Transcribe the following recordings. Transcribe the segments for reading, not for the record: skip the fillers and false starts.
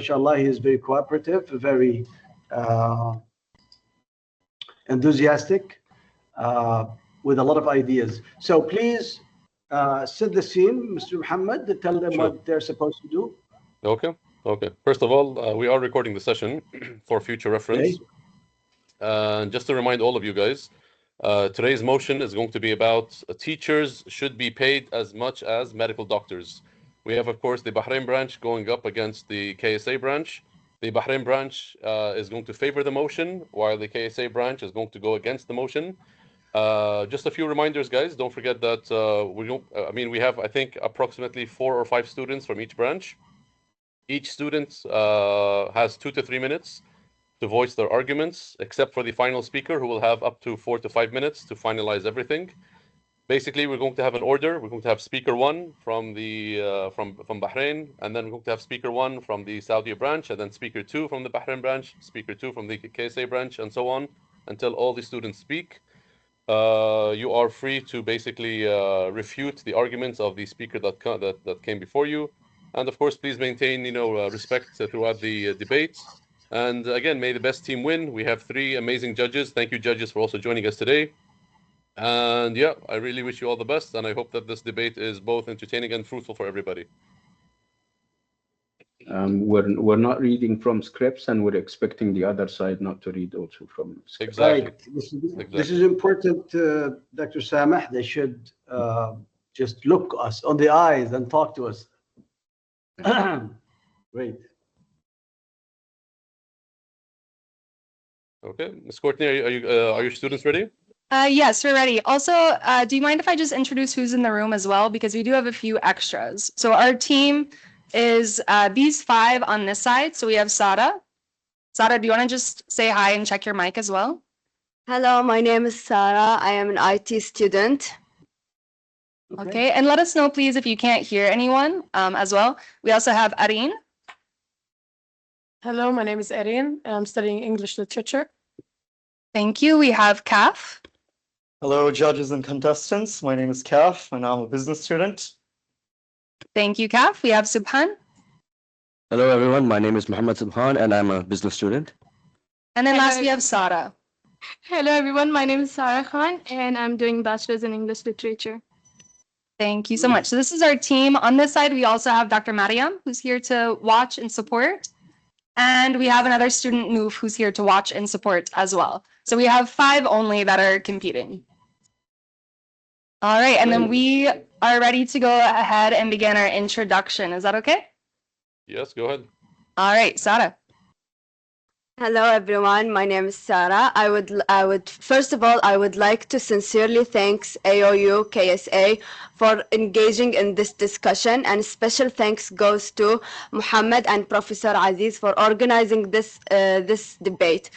mashallah, he is very cooperative, very enthusiastic, with a lot of ideas. So please set the scene, Mr. Muhammad, tell them what they're supposed to do. Okay. First of all, we are recording the session for future reference. And just to remind all of you guys, today's motion is going to be about teachers should be paid as much as medical doctors. We have, of course, the Bahrain branch going up against the KSA branch. The Bahrain branch is going to favor the motion, while the KSA branch is going to go against the motion. Just a few reminders, guys. Don't forget that we have, I think, approximately 4 or 5 students from each branch. Each student has 2 to 3 minutes to voice their arguments, except for the final speaker, who will have up to 4 to 5 minutes to finalize everything. Basically, we're going to have an order. We're going to have speaker 1 from from Bahrain, and then we're going to have speaker 1 from the Saudi branch, and then speaker 2 from the Bahrain branch, speaker 2 from the KSA branch, and so on until all the students speak. You are free to basically refute the arguments of the speaker that came before you, and of course, please maintain respect throughout the debate. And again, may the best team win. We have 3 amazing judges. Thank you, judges, for also joining us today. And yeah, I really wish you all the best, and I hope that this debate is both entertaining and fruitful for everybody. We're not reading from scripts, and we're expecting the other side not to read also from scripts. Exactly. Right. This is important, Dr. Sameh. They should just look us on the eyes and talk to us. Great. Okay, Ms. Courtney, are your students ready? Yes, we're ready. Also, do you mind if I just introduce who's in the room as well? Because we do have a few extras. So our team is these 5 on this side. So we have Sara. Sara, do you want to just say hi and check your mic as well? Hello, my name is Sara. I am an IT student. Okay, and let us know, please, if you can't hear anyone as well. We also have Areen. Hello, my name is Areen, and I'm studying English literature. Thank you. We have Kaf. Hello, judges and contestants. My name is Kaf, and I'm a business student. Thank you, Kaf. We have Subhan. Hello, everyone. My name is Muhammad Subhan, and I'm a business student. And then last, we have Sara. Hello, everyone. My name is Sara Khan, and I'm doing Bachelor's in English Literature. Thank you so much. So this is our team. On this side, we also have Dr. Mariam, who's here to watch and support. And we have another student, Noof, who's here to watch and support as well. So we have 5 only that are competing. All right, and then we are ready to go ahead and begin our introduction. Is that okay? Yes, go ahead. All right, Sara. Hello, everyone. My name is Sara. I would first of all, I would like to sincerely thank AOU KSA for engaging in this discussion, and special thanks goes to Muhammad and Professor Aziz for organizing this debate.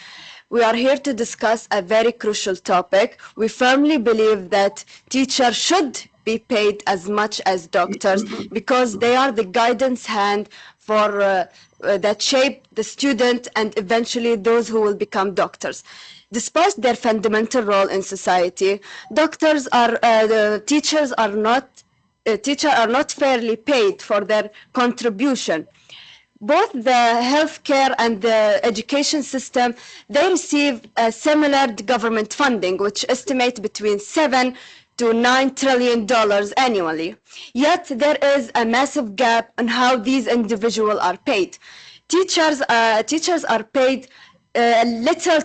We are here to discuss a very crucial topic. We firmly believe that teachers should be paid as much as doctors because they are the guidance hand for that shape the student and eventually those who will become doctors. Despite their fundamental role in society, teachers are not fairly paid for their contribution. Both the healthcare and the education system, they receive similar government funding, which estimate between $7 to $9 trillion annually. Yet there is a massive gap on how these individuals are paid. Teachers are paid little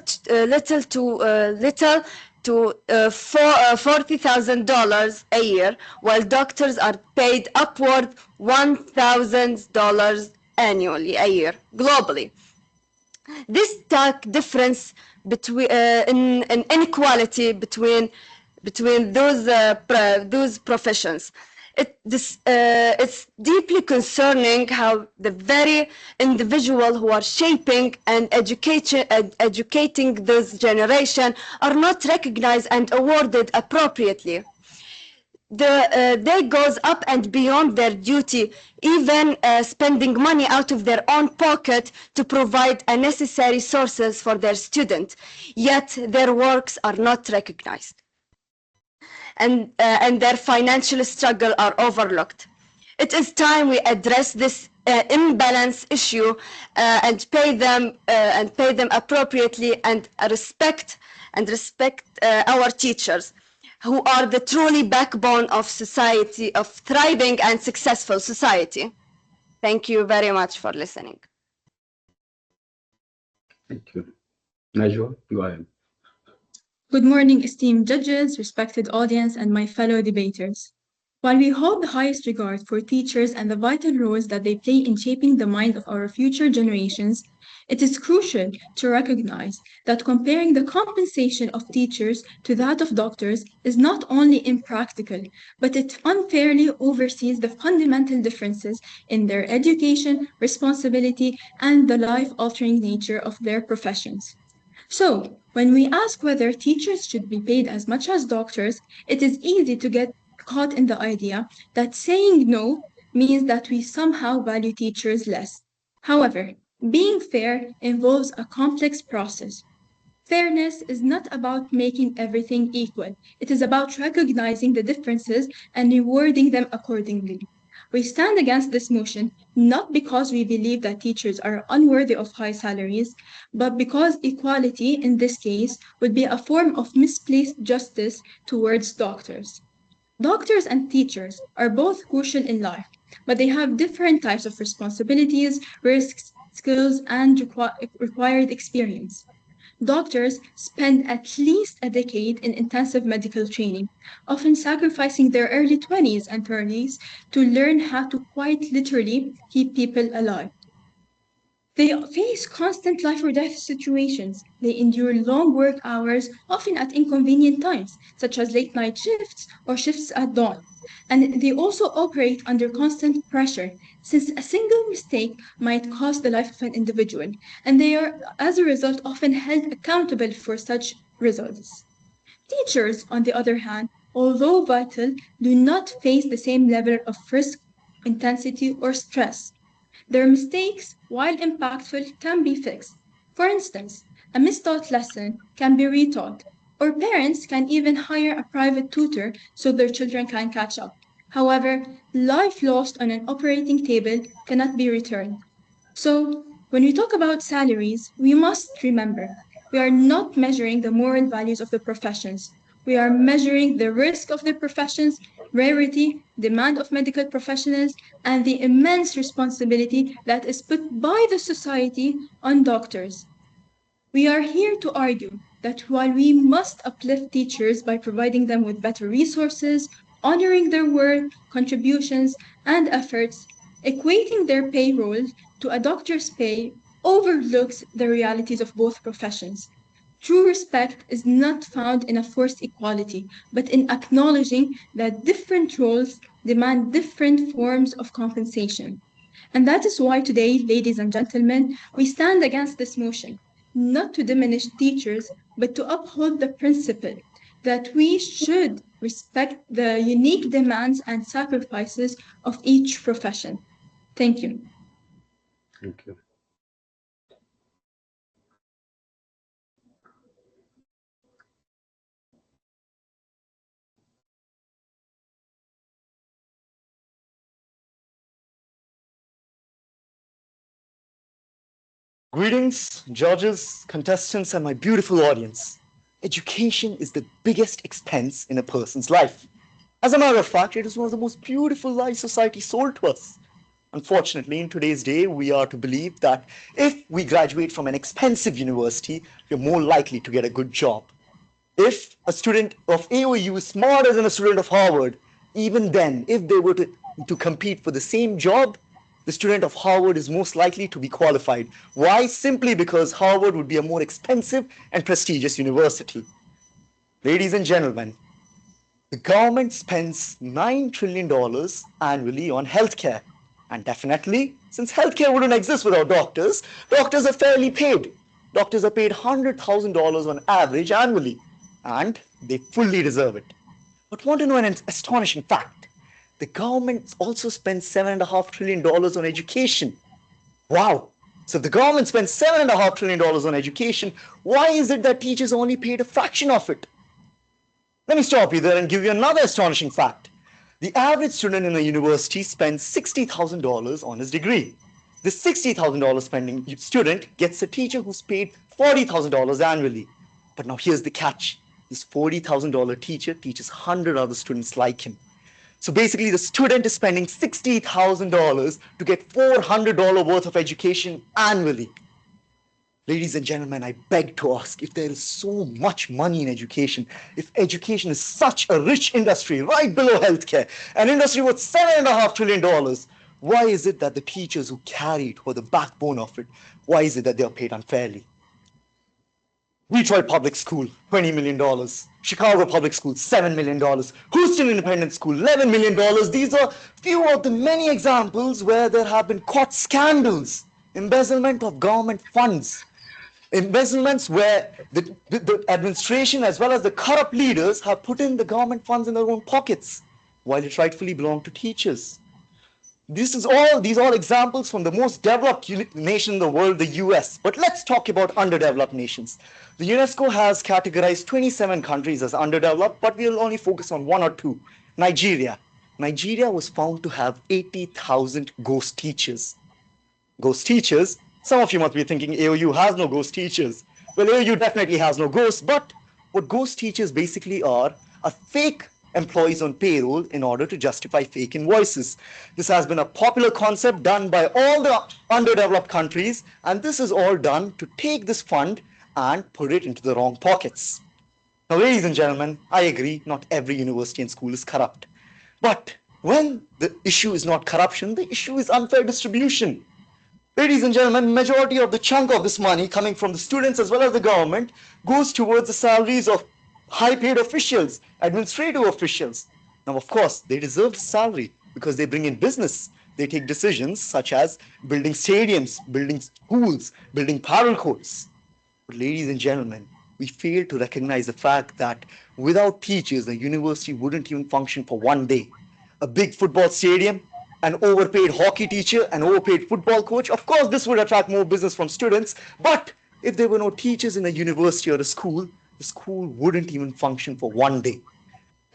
to $40,000 a year, while doctors are paid upward $1,000 annually a year globally. This stark difference between in inequality between those professions. It's deeply concerning how the very individual who are shaping and educating this generation are not recognized and awarded appropriately. They goes up and beyond their duty, even spending money out of their own pocket to provide necessary sources for their students. Yet their works are not recognized, and their financial struggle are overlooked. It is time we address this imbalance issue and pay them appropriately and respect our teachers, who are the truly backbone of society, of thriving and successful society. Thank you very much for listening. Thank you. Najwa, go ahead. Good morning, esteemed judges, respected audience, and my fellow debaters. While we hold the highest regard for teachers and the vital roles that they play in shaping the mind of our future generations, it is crucial to recognize that comparing the compensation of teachers to that of doctors is not only impractical, but it unfairly oversees the fundamental differences in their education, responsibility, and the life-altering nature of their professions. So, when we ask whether teachers should be paid as much as doctors, it is easy to get caught in the idea that saying no means that we somehow value teachers less. However, being fair involves a complex process. Fairness is not about making everything equal. It is about recognizing the differences and rewarding them accordingly. We stand against this motion not because we believe that teachers are unworthy of high salaries, but because equality in this case would be a form of misplaced justice towards doctors. Doctors and teachers are both crucial in life, but they have different types of responsibilities, risks, skills, and required experience. Doctors spend at least a decade in intensive medical training, often sacrificing their early 20s and 30s to learn how to quite literally keep people alive. They face constant life or death situations. They endure long work hours, often at inconvenient times, such as late night shifts or shifts at dawn. And they also operate under constant pressure, since a single mistake might cost the life of an individual, and they are, as a result, often held accountable for such results. Teachers, on the other hand, although vital, do not face the same level of risk, intensity, or stress. Their mistakes, while impactful, can be fixed. For instance, a mistaught lesson can be retaught, or parents can even hire a private tutor so their children can catch up. However, life lost on an operating table cannot be returned. So, when we talk about salaries, we must remember we are not measuring the moral values of the professions. We are measuring the risk of the professions, rarity, demand of medical professionals, and the immense responsibility that is put by the society on doctors. We are here to argue that while we must uplift teachers by providing them with better resources, honoring their work, contributions, and efforts, equating their payroll to a doctor's pay overlooks the realities of both professions. True respect is not found in a forced equality, but in acknowledging that different roles demand different forms of compensation. And that is why today, ladies and gentlemen, we stand against this motion, not to diminish teachers, but to uphold the principle that we should respect the unique demands and sacrifices of each profession. Thank you. Thank you. Greetings, judges, contestants, and my beautiful audience. Education is the biggest expense in a person's life. As a matter of fact, it is one of the most beautiful lies society sold to us. Unfortunately, in today's day, we are to believe that if we graduate from an expensive university, we're more likely to get a good job. If a student of AOU is smarter than a student of Harvard, even then, if they were to compete for the same job, the student of Harvard is most likely to be qualified. Why? Simply because Harvard would be a more expensive and prestigious university. Ladies and gentlemen, the government spends $9 trillion annually on healthcare. And definitely, since healthcare wouldn't exist without doctors, doctors are fairly paid. Doctors are paid $100,000 on average annually, and they fully deserve it. But want to know an astonishing fact? The government also spends $7.5 trillion on education. Wow! So if the government spends $7.5 trillion on education, why is it that teachers only paid a fraction of it? Let me stop you there and give you another astonishing fact. The average student in a university spends $60,000 on his degree. This $60,000 spending student gets a teacher who's paid $40,000 annually. But now here's the catch. This $40,000 teacher teaches 100 other students like him. So basically the student is spending $60,000 to get $400 worth of education annually. Ladies and gentlemen, I beg to ask, if there is so much money in education, if education is such a rich industry right below healthcare, an industry worth $7.5 trillion, why is it that the teachers who carry it, who are the backbone of it, why is it that they are paid unfairly? Detroit Public School, $20 million. Chicago Public School, $7 million. Houston Independent School, $11 million. These are few of the many examples where there have been caught scandals, embezzlement of government funds, embezzlements where the administration as well as the corrupt leaders have put in the government funds in their own pockets, while it rightfully belonged to teachers. These are all examples from the most developed nation in the world, the US. But let's talk about underdeveloped nations. The UNESCO has categorized 27 countries as underdeveloped, but we'll only focus on one or two. Nigeria. Nigeria was found to have 80,000 ghost teachers. Ghost teachers? Some of you must be thinking AOU has no ghost teachers. Well, AOU definitely has no ghosts, but what ghost teachers basically are fake employees on payroll in order to justify fake invoices. This has been a popular concept done by all the underdeveloped countries, and this is all done to take this fund and put it into the wrong pockets. Now, ladies and gentlemen, I agree, not every university and school is corrupt. But when the issue is not corruption, the issue is unfair distribution. Ladies and gentlemen, majority of the chunk of this money coming from the students as well as the government goes towards the salaries of high-paid officials, administrative officials. Now, of course, they deserve salary because they bring in business. They take decisions such as building stadiums, building schools, building parallel courts. But ladies and gentlemen, we fail to recognize the fact that without teachers, the university wouldn't even function for one day. A big football stadium, an overpaid hockey teacher, an overpaid football coach, of course, this would attract more business from students. But if there were no teachers in a university or a school, the school wouldn't even function for one day.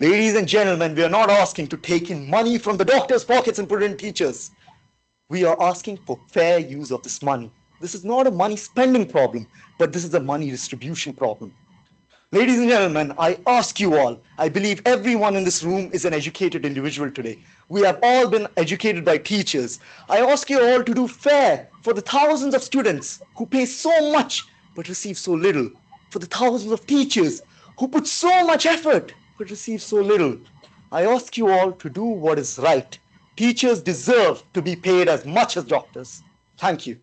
Ladies and gentlemen, we are not asking to take in money from the doctors' pockets and put it in teachers. We are asking for fair use of this money. This is not a money spending problem, but this is a money distribution problem. Ladies and gentlemen, I ask you all, I believe everyone in this room is an educated individual today. We have all been educated by teachers. I ask you all to do fair for the thousands of students who pay so much but receive so little. For the thousands of teachers who put so much effort but receive so little. I ask you all to do what is right. Teachers deserve to be paid as much as doctors. Thank you.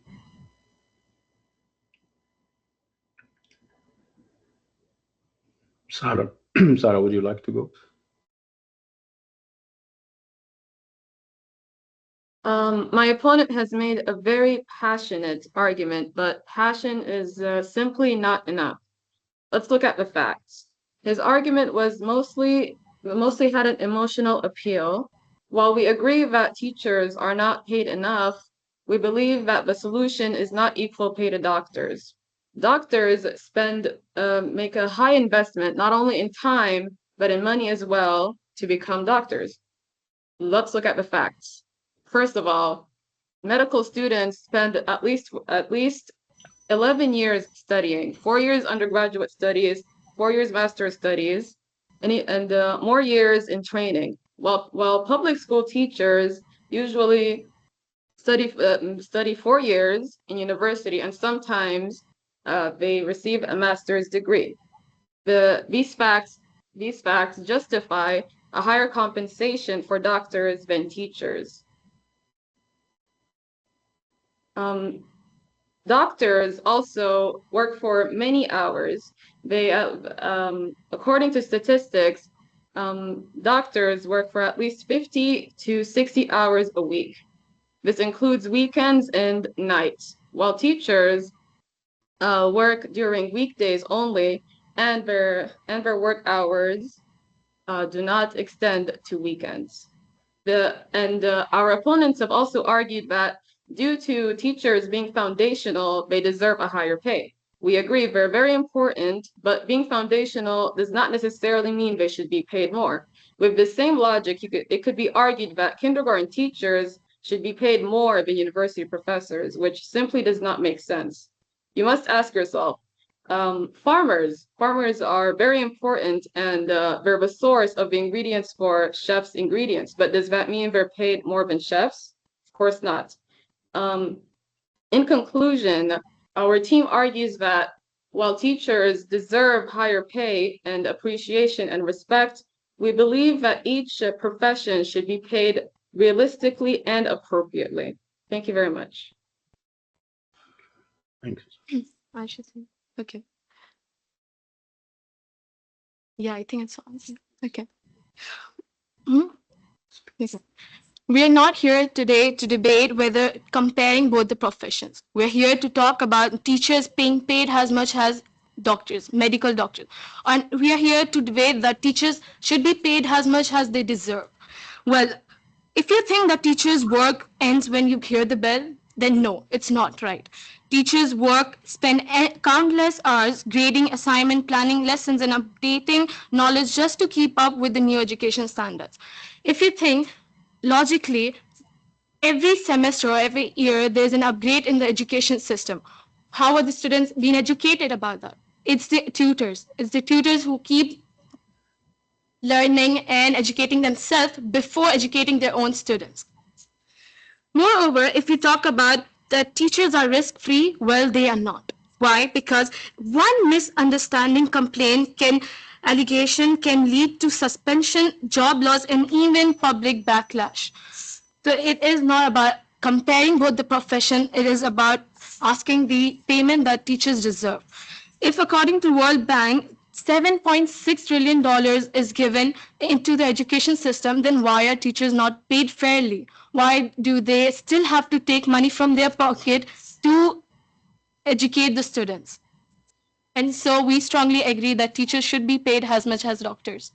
Sarah, Sarah, would you like to go? My opponent has made a very passionate argument, but passion is simply not enough. Let's look at the facts. His argument was mostly had an emotional appeal. While we agree that teachers are not paid enough, we believe that the solution is not equal pay to doctors. Doctors make a high investment, not only in time, but in money as well, to become doctors. Let's look at the facts. First of all, medical students spend at least 11 years studying, 4 years undergraduate studies, 4 years master's studies, and more years in training. While public school teachers usually study 4 years in university, and sometimes they receive a master's degree. These facts justify a higher compensation for doctors than teachers. Doctors also work for many hours. They, according to statistics, doctors work for at least 50 to 60 hours a week. This includes weekends and nights, while teachers work during weekdays only, and their work hours do not extend to weekends. Our opponents have also argued that due to teachers being foundational, they deserve a higher pay. We agree they're very important, but being foundational does not necessarily mean they should be paid more. With the same logic, it could be argued that kindergarten teachers should be paid more than university professors, which simply does not make sense. You must ask yourself, farmers are very important and they're the source of the ingredients for chefs' ingredients, but does that mean they're paid more than chefs? Of course not. In conclusion, our team argues that while teachers deserve higher pay and appreciation and respect, we believe that each profession should be paid realistically and appropriately. Thank you very much. Thanks. I should say. Okay. Yeah, I think it's on. Okay. Okay. We are not here today to debate whether comparing both the professions. We're here to talk about teachers being paid as much as doctors, medical doctors. And we are here to debate that teachers should be paid as much as they deserve. Well, if you think that teachers' work ends when you hear the bell, then no, it's not right. Teachers' work spend countless hours grading, assignment, planning lessons, and updating knowledge just to keep up with the new education standards. If you think logically, every semester or every year, there's an upgrade in the education system. How are the students being educated about that? It's the tutors. It's the tutors who keep learning and educating themselves before educating their own students. Moreover, if we talk about that teachers are risk-free, well, they are not. Why? Because one misunderstanding allegation can lead to suspension, job loss, and even public backlash. So it is not about comparing both the profession, it is about asking the payment that teachers deserve. If according to World Bank, $7.6 trillion is given into the education system, then why are teachers not paid fairly? Why do they still have to take money from their pocket to educate the students? And so we strongly agree that teachers should be paid as much as doctors.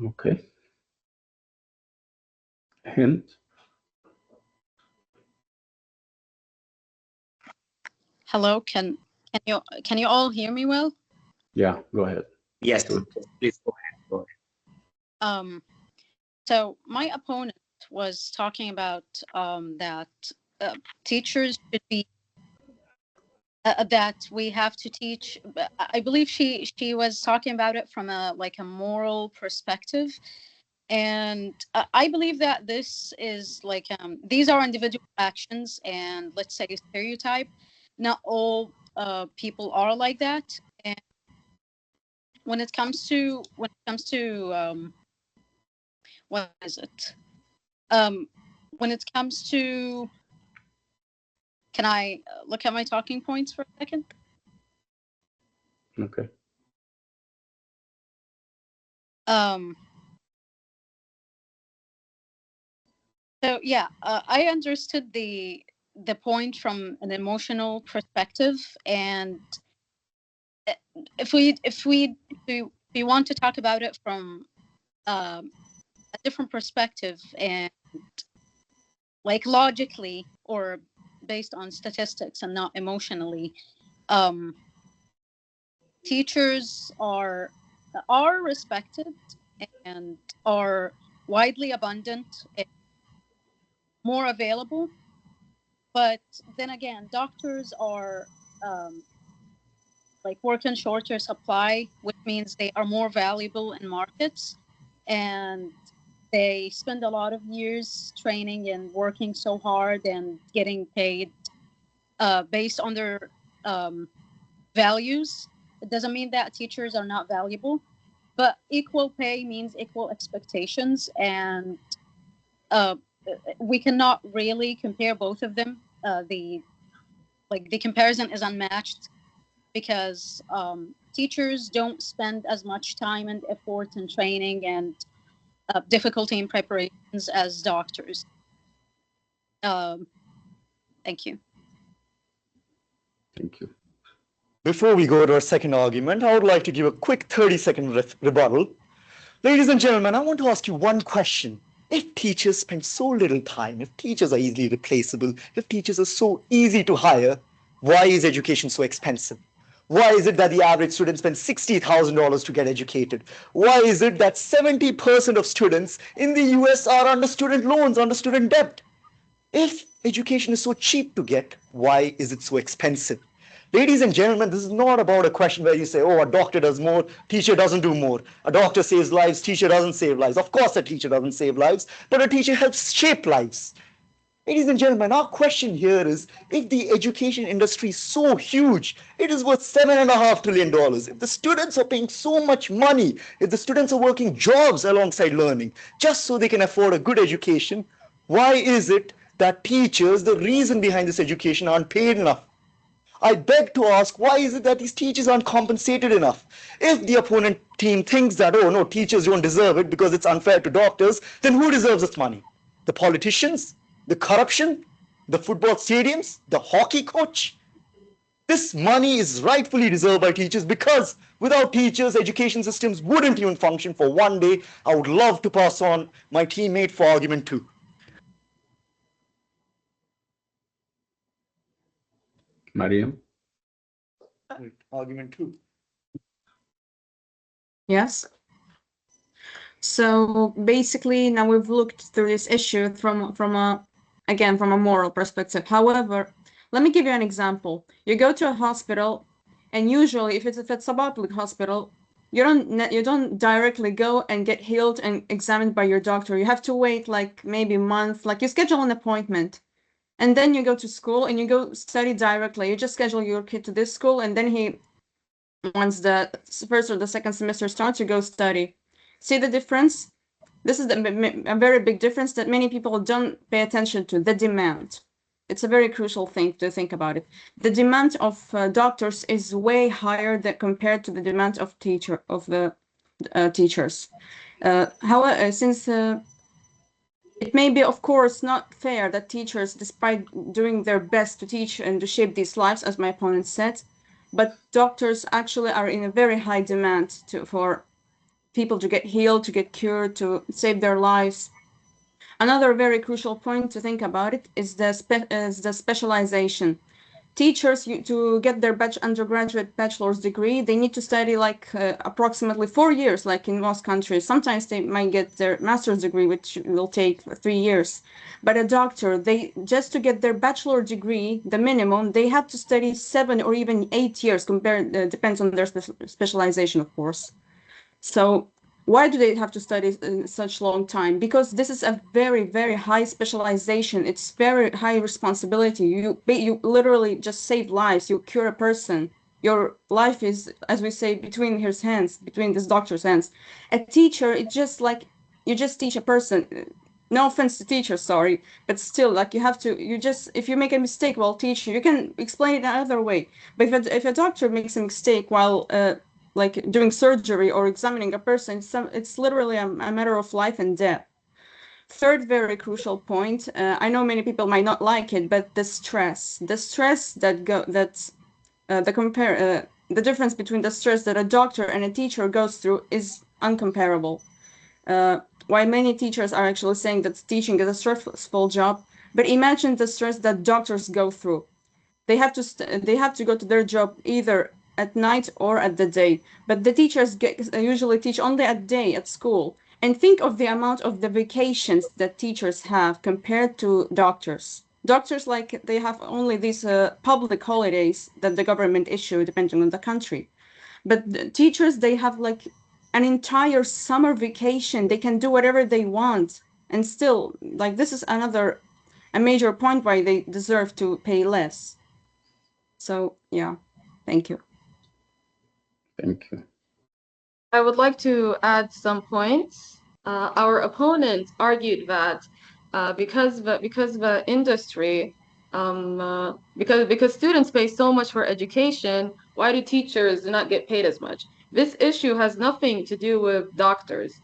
Okay. Hint. Hello, can you all hear me well? Yeah, go ahead. Yes, please go ahead. Go ahead. So my opponent was talking about that teachers should be that we have to teach. I believe she was talking about it from a moral perspective, and I believe that this is these are individual actions and, let's say, stereotype. Not all people are like that, and when it comes to what is it? When it comes to, can I look at my talking points for a second? Okay. So yeah, I understood the point from an emotional perspective, and if we want to talk about it from a different perspective and logically or based on statistics and not emotionally, teachers are respected and are widely abundant and more available. But then again, doctors are work in shorter supply, which means they are more valuable in markets, and they spend a lot of years training and working so hard and getting paid based on their values. It doesn't mean that teachers are not valuable, but equal pay means equal expectations, and we cannot really compare both of them. The comparison is unmatched because teachers don't spend as much time and effort in training and difficulty in preparations as doctors. Thank you. Thank you. Before we go to our second argument, I would like to give a quick 30-second rebuttal. Ladies and gentlemen, I want to ask you one question. If teachers spend so little time, if teachers are easily replaceable, if teachers are so easy to hire, why is education so expensive? Why is it that the average student spends $60,000 to get educated? Why is it that 70% of students in the US are under student loans, under student debt? If education is so cheap to get, why is it so expensive? Ladies and gentlemen, this is not about a question where you say, oh, a doctor does more, teacher doesn't do more. A doctor saves lives, teacher doesn't save lives. Of course, a teacher doesn't save lives, but a teacher helps shape lives. Ladies and gentlemen, our question here is, if the education industry is so huge, it is worth $7.5 trillion. If the students are paying so much money, if the students are working jobs alongside learning, just so they can afford a good education, why is it that teachers, the reason behind this education, aren't paid enough? I beg to ask, why is it that these teachers aren't compensated enough? If the opponent team thinks that, oh no, teachers don't deserve it because it's unfair to doctors, then who deserves this money? The politicians? The corruption? The football stadiums? The hockey coach? This money is rightfully deserved by teachers because without teachers, education systems wouldn't even function for one day. I would love to pass on my teammate for argument 2. Mariam? Argument 2. Yes. So basically, now we've looked through this issue from a moral perspective. However, let me give you an example. You go to a hospital, and usually, if it's a public hospital, you don't directly go and get healed and examined by your doctor. You have to wait like maybe a month. Like you schedule an appointment. And then you go to school and you go study directly. You just schedule your kid to this school, and then once the first or the second semester starts, you go study. See the difference? This is a very big difference that many people don't pay attention to, the demand. It's a very crucial thing to think about it. The demand of doctors is way higher than compared to the demand of the teachers. However, since it may be, of course, not fair that teachers, despite doing their best to teach and to shape these lives, as my opponent said, but doctors actually are in a very high demand for people to get healed, to get cured, to save their lives. Another very crucial point to think about it is the specialization. Teachers, to get their undergraduate bachelor's degree, they need to study like approximately 4 years, like in most countries. Sometimes they might get their master's degree, which will take 3 years. But a doctor, just to get their bachelor degree, the minimum, they have to study 7 or even 8 years. Depends on their specialization, of course. So why do they have to study such long time? Because this is a very, very high specialization. It's very high responsibility. You literally just save lives. You cure a person. Your life is, as we say, between his hands, between this doctor's hands. A teacher, it's just like you just teach a person. No offense to teachers, sorry, but still, like if you make a mistake while teaching, you can explain it another way. But if a doctor makes a mistake while like doing surgery or examining a person, it's literally a matter of life and death. Third very crucial point, I know many people might not like it, but the stress the difference between the stress that a doctor and a teacher goes through is uncomparable. While many teachers are actually saying that teaching is a stressful job, but imagine the stress that doctors go through. They have to go to their job either at night or at the day, but the teachers usually teach only at day at school. And think of the amount of the vacations that teachers have compared to doctors. Doctors, like, they have only these public holidays that the government issue depending on the country. But the teachers, they have like an entire summer vacation. They can do whatever they want. And still, like, this is a major point why they deserve to pay less. So, yeah, thank you. Thank you. I would like to add some points. Our opponent argued that because the industry, because students pay so much for education, why do teachers not get paid as much? This issue has nothing to do with doctors.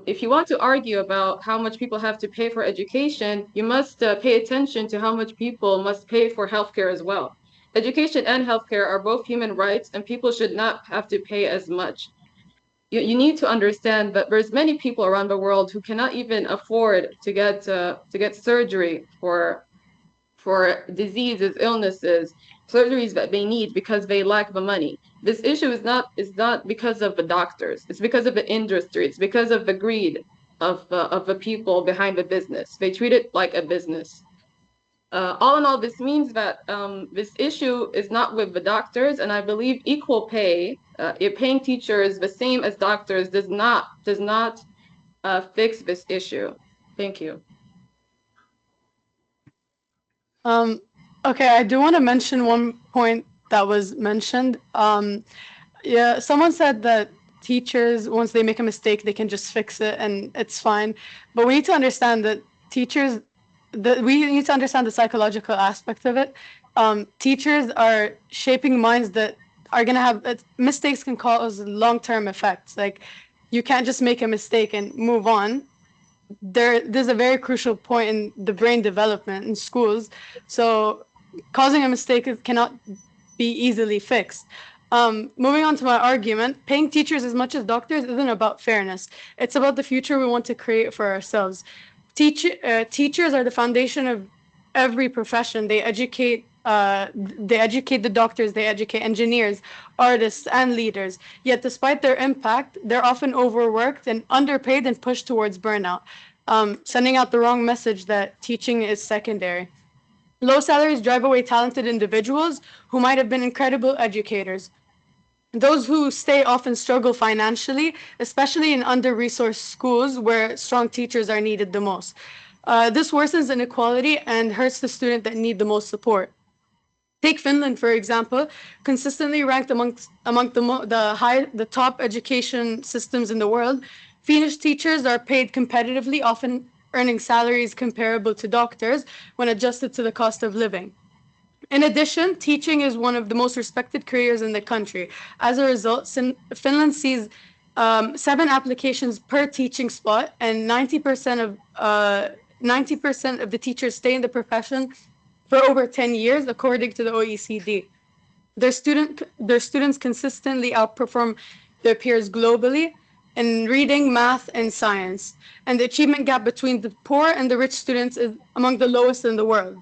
If you want to argue about how much people have to pay for education, you must pay attention to how much people must pay for healthcare as well. Education and healthcare are both human rights, and people should not have to pay as much. You need to understand that there's many people around the world who cannot even afford to get surgery for diseases, illnesses, surgeries that they need because they lack the money. This issue is not because of the doctors. It's because of the industry. It's because of the greed of the people behind the business. They treat it like a business. All in all, this means that this issue is not with the doctors, and I believe equal pay, paying teachers the same as doctors, does not fix this issue. Thank you. Okay, I do want to mention one point that was mentioned. Yeah, someone said that teachers, once they make a mistake, they can just fix it and it's fine. But we need to understand that we need to understand the psychological aspect of it. Teachers are shaping minds that are going to have mistakes can cause long-term effects. Like you can't just make a mistake and move on. There's a very crucial point in the brain development in schools. So causing a mistake cannot be easily fixed. Moving on to my argument, paying teachers as much as doctors isn't about fairness. It's about the future we want to create for ourselves. Teachers are the foundation of every profession. They educate the doctors, they educate engineers, artists, and leaders. Yet despite their impact, they're often overworked and underpaid and pushed towards burnout, sending out the wrong message that teaching is secondary. Low salaries drive away talented individuals who might have been incredible educators. Those who stay often struggle financially, especially in under-resourced schools where strong teachers are needed the most. This worsens inequality and hurts the student that need the most support. Take Finland, for example, consistently ranked among the top education systems in the world. Finnish teachers are paid competitively, often earning salaries comparable to doctors when adjusted to the cost of living. In addition, teaching is one of the most respected careers in the country. As a result, Finland sees 7 applications per teaching spot, and 90% of the teachers stay in the profession for over 10 years, according to the OECD. Their students consistently outperform their peers globally in reading, math, and science. And the achievement gap between the poor and the rich students is among the lowest in the world.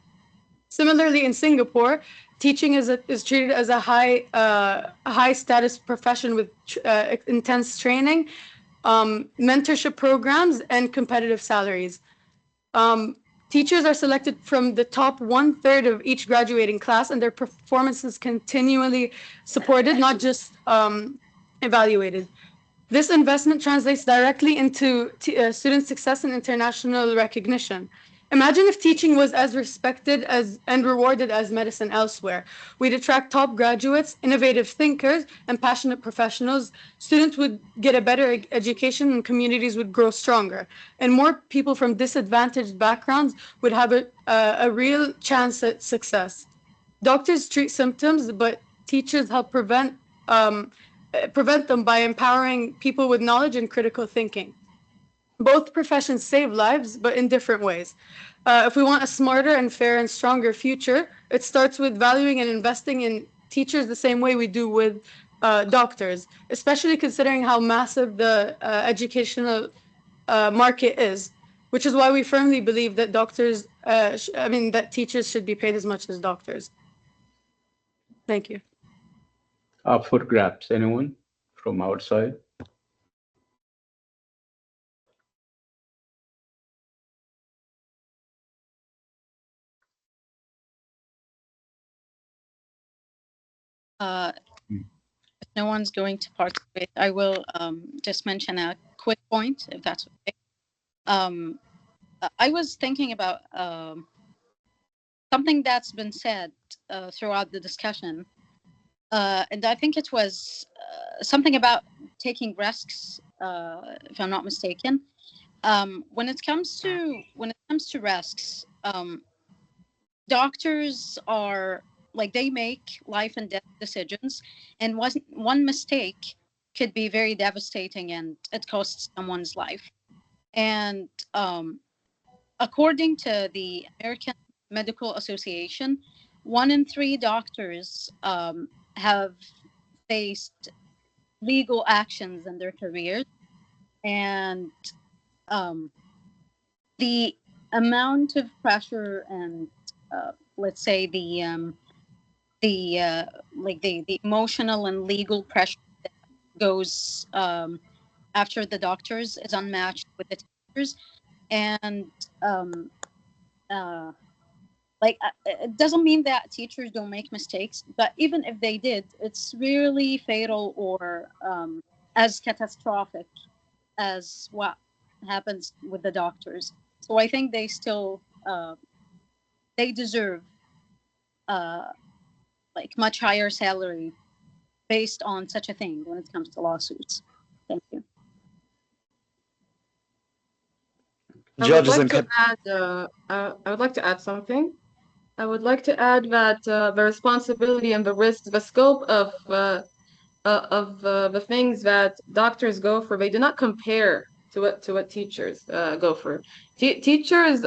Similarly, in Singapore, teaching is treated as a high status profession with intense training, mentorship programs, and competitive salaries. Teachers are selected from the top 1/3 of each graduating class, and their performance is continually supported, not just evaluated. This investment translates directly into student success and international recognition. Imagine if teaching was as respected and rewarded as medicine elsewhere. We'd attract top graduates, innovative thinkers, and passionate professionals. Students would get a better education and communities would grow stronger. And more people from disadvantaged backgrounds would have a real chance at success. Doctors treat symptoms, but teachers help prevent them by empowering people with knowledge and critical thinking. Both professions save lives, but in different ways. If we want a smarter and fair and stronger future, it starts with valuing and investing in teachers the same way we do with doctors, especially considering how massive the educational market is, which is why we firmly believe that that teachers should be paid as much as doctors. Thank you. Up for grabs, anyone from our side? If no one's going to participate, I will just mention a quick point, if that's okay. I was thinking about something that's been said throughout the discussion, and I think it was something about taking risks, if I'm not mistaken. When it comes to risks, doctors are they make life and death decisions, and one mistake could be very devastating and it costs someone's life. And according to the American Medical Association, 1 in 3 doctors have faced legal actions in their careers, and the amount of pressure and let's say the emotional and legal pressure that goes after the doctors is unmatched with the teachers, and it doesn't mean that teachers don't make mistakes, but even if they did, it's really fatal or as catastrophic as what happens with the doctors. So I think they still they deserve much higher salary based on such a thing when it comes to lawsuits. Thank you. I would like to add. I would like to add something. I would like to add that the responsibility and the risks, the scope of the things that doctors go for, they do not compare to what teachers go for. Teachers,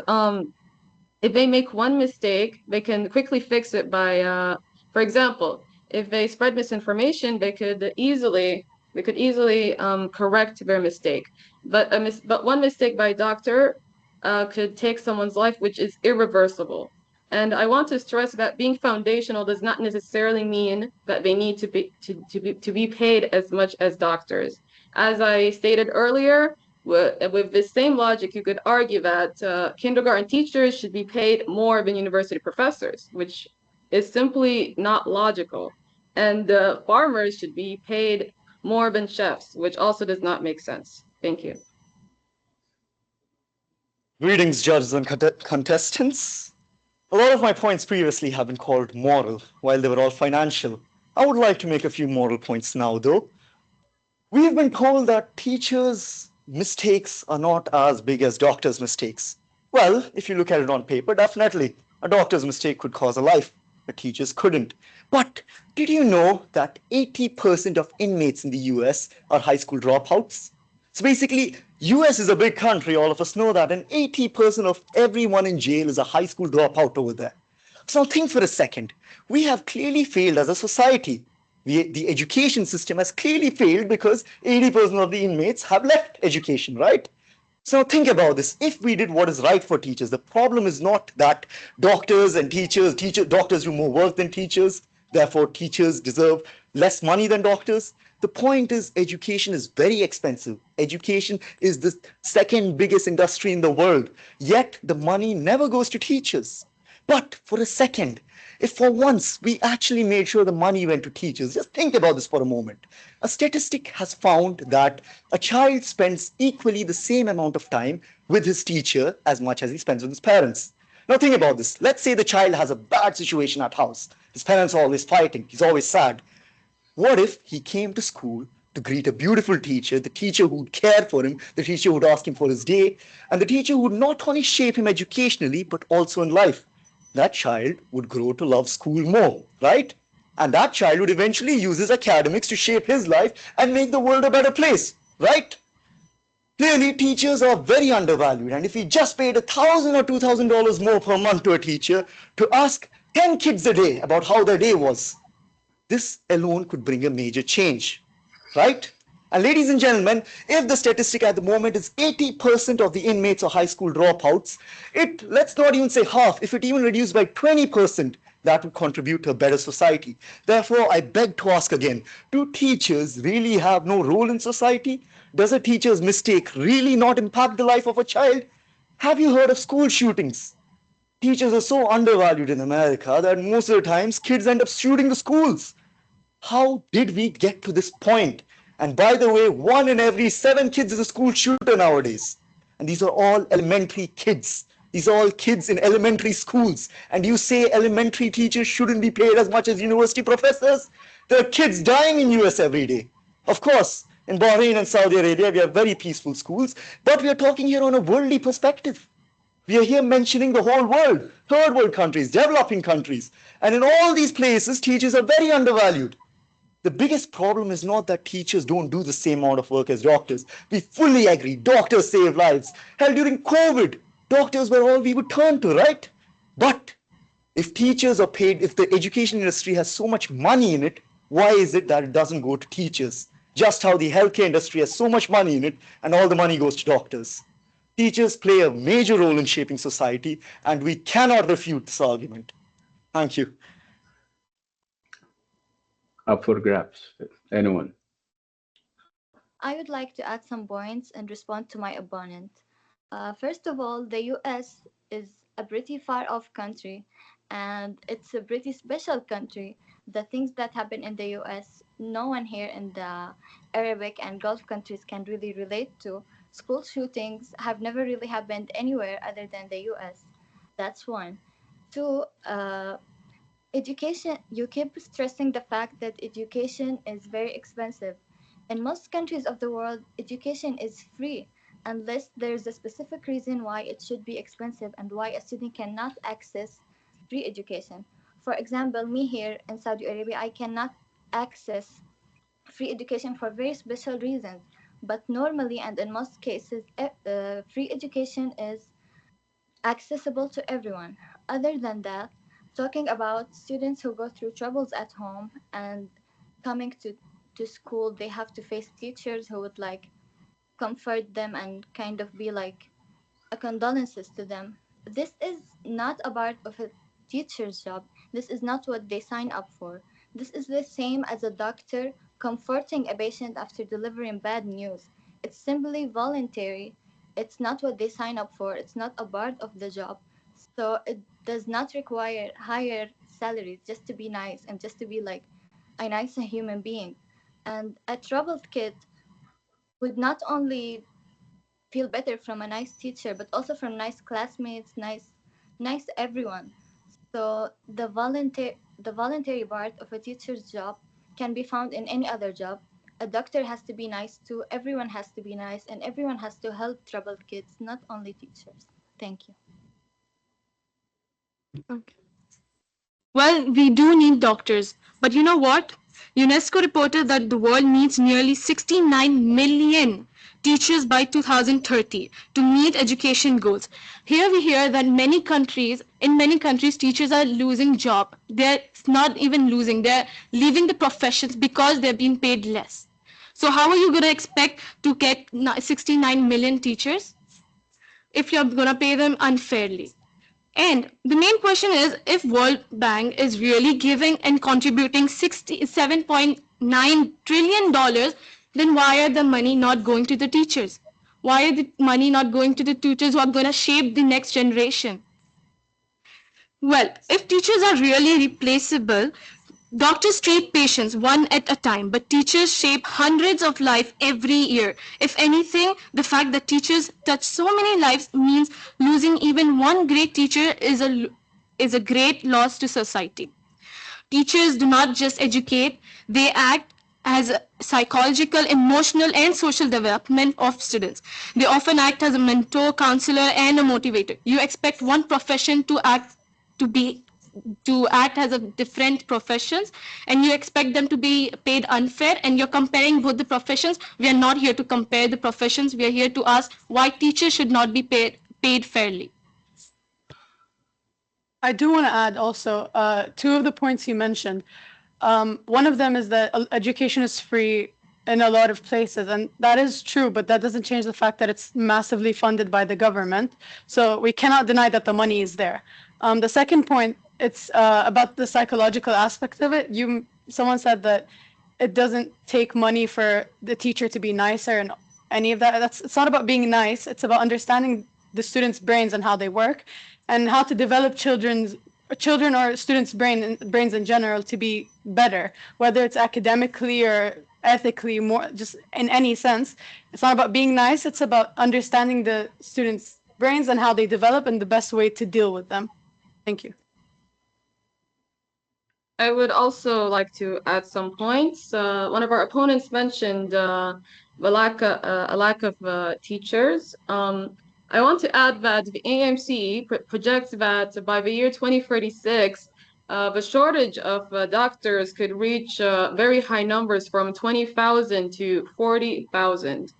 if they make one mistake, they can quickly fix it by, for example, if they spread misinformation, they could easily correct their mistake. But one mistake by a doctor could take someone's life, which is irreversible. And I want to stress that being foundational does not necessarily mean that they need to be paid as much as doctors. As I stated earlier, with this same logic, you could argue that kindergarten teachers should be paid more than university professors, which is simply not logical. And farmers should be paid more than chefs, which also does not make sense. Thank you. Greetings, judges and contestants. A lot of my points previously have been called moral, while they were all financial. I would like to make a few moral points now, though. We've been told that teachers' mistakes are not as big as doctors' mistakes. Well, if you look at it on paper, definitely a doctor's mistake could cause a life, but teachers couldn't. But did you know that 80% of inmates in the US are high school dropouts? So basically, US is a big country, all of us know that, and 80% of everyone in jail is a high school dropout over there. So now think for a second. We have clearly failed as a society. The education system has clearly failed because 80% of the inmates have left education, right? So think about this. If we did what is right for teachers, the problem is not that doctors and doctors do more work than teachers, therefore teachers deserve less money than doctors. The point is education is very expensive. Education is the second biggest industry in the world, yet the money never goes to teachers. But for a second, if for once we actually made sure the money went to teachers, just think about this for a moment. A statistic has found that a child spends equally the same amount of time with his teacher as much as he spends with his parents. Now think about this. Let's say the child has a bad situation at house. His parents are always fighting. He's always sad. What if he came to school to greet a beautiful teacher, the teacher who would care for him, the teacher who would ask him for his day, and the teacher who would not only shape him educationally, but also in life? That child would grow to love school more, right? And that child would eventually use his academics to shape his life and make the world a better place, right? Clearly, teachers are very undervalued. And if we just paid $1,000 or $2,000 more per month to a teacher to ask 10 kids a day about how their day was, this alone could bring a major change, right? And ladies and gentlemen, if the statistic at the moment is 80% of the inmates are high school dropouts, let's not even say half, if it even reduced by 20%, that would contribute to a better society. Therefore, I beg to ask again, do teachers really have no role in society? Does a teacher's mistake really not impact the life of a child? Have you heard of school shootings? Teachers are so undervalued in America that most of the times kids end up shooting the schools. How did we get to this point? And by the way, 1 in every 7 kids is a school shooter nowadays. And these are all elementary kids. These are all kids in elementary schools. And you say elementary teachers shouldn't be paid as much as university professors? There are kids dying in US every day. Of course, in Bahrain and Saudi Arabia, we have very peaceful schools, but we are talking here on a worldly perspective. We are here mentioning the whole world, third world countries, developing countries. And in all these places, teachers are very undervalued. The biggest problem is not that teachers don't do the same amount of work as doctors. We fully agree, doctors save lives. Hell, during COVID, doctors were all we would turn to, right? But if teachers are paid, if the education industry has so much money in it, why is it that it doesn't go to teachers? Just how the healthcare industry has so much money in it and all the money goes to doctors. Teachers play a major role in shaping society, and we cannot refute this argument. Thank you. Up for grabs. Anyone? I would like to add some points and respond to my opponent. First of all, the US is a pretty far off country and it's a pretty special country. The things that happen in the US, no one here in the Arabic and Gulf countries can really relate to. School shootings have never really happened anywhere other than the US. That's one. Two, education, you keep stressing the fact that education is very expensive. In most countries of the world, education is free unless there's a specific reason why it should be expensive and why a student cannot access free education. For example, me here in Saudi Arabia, I cannot access free education for very special reasons. But normally and in most cases, free education is accessible to everyone. Other than that, talking about students who go through troubles at home and coming to school, they have to face teachers who would like comfort them and kind of be like a condolences to them. This is not a part of a teacher's job. This is not what they sign up for. This is the same as a doctor comforting a patient after delivering bad news. It's simply voluntary. It's not what they sign up for. It's not a part of the job. So it does not require higher salaries just to be nice and just to be like a nice human being. And a troubled kid would not only feel better from a nice teacher, but also from nice classmates, nice everyone. So the voluntary part of a teacher's job can be found in any other job. A doctor has to be nice too. Everyone has to be nice, and everyone has to help troubled kids, not only teachers. Thank you. Okay. Well, we do need doctors, but you know what? UNESCO reported that the world needs nearly 69 million teachers by 2030 to meet education goals. Here we hear that in many countries, teachers are losing job. They're not even losing, they're leaving the professions because they're being paid less. So how are you going to expect to get 69 million teachers if you're going to pay them unfairly? And the main question is, if World Bank is really giving and contributing $67.9 trillion, then why are the money not going to the teachers? Why are the money not going to the tutors who are going to shape the next generation? Well, if teachers are really replaceable, doctors treat patients one at a time, but teachers shape hundreds of lives every year. If anything, the fact that teachers touch so many lives means losing even one great teacher is a great loss to society. Teachers do not just educate, they act as a psychological, emotional, and social development of students. They often act as a mentor, counselor, and a motivator. You expect one profession to act as a different professions, and you expect them to be paid unfair, and you're comparing both the professions. We are not here to compare the professions. We are here to ask why teachers should not be paid fairly. I do want to add also two of the points you mentioned. One of them is that education is free in a lot of places, and that is true, but that doesn't change the fact that it's massively funded by the government. So we cannot deny that the money is there. The second point, it's about the psychological aspect of it. Someone said that it doesn't take money for the teacher to be nicer and any of that. It's not about being nice. It's about understanding the students' brains and how they work, and how to develop children or students' brains in general to be better, whether it's academically or ethically, more just in any sense. It's not about being nice. It's about understanding the students' brains and how they develop and the best way to deal with them. Thank you. I would also like to add some points. One of our opponents mentioned a lack of teachers. I want to add that the AMC projects that by the year 2036, the shortage of doctors could reach very high numbers from 20,000 to 40,000.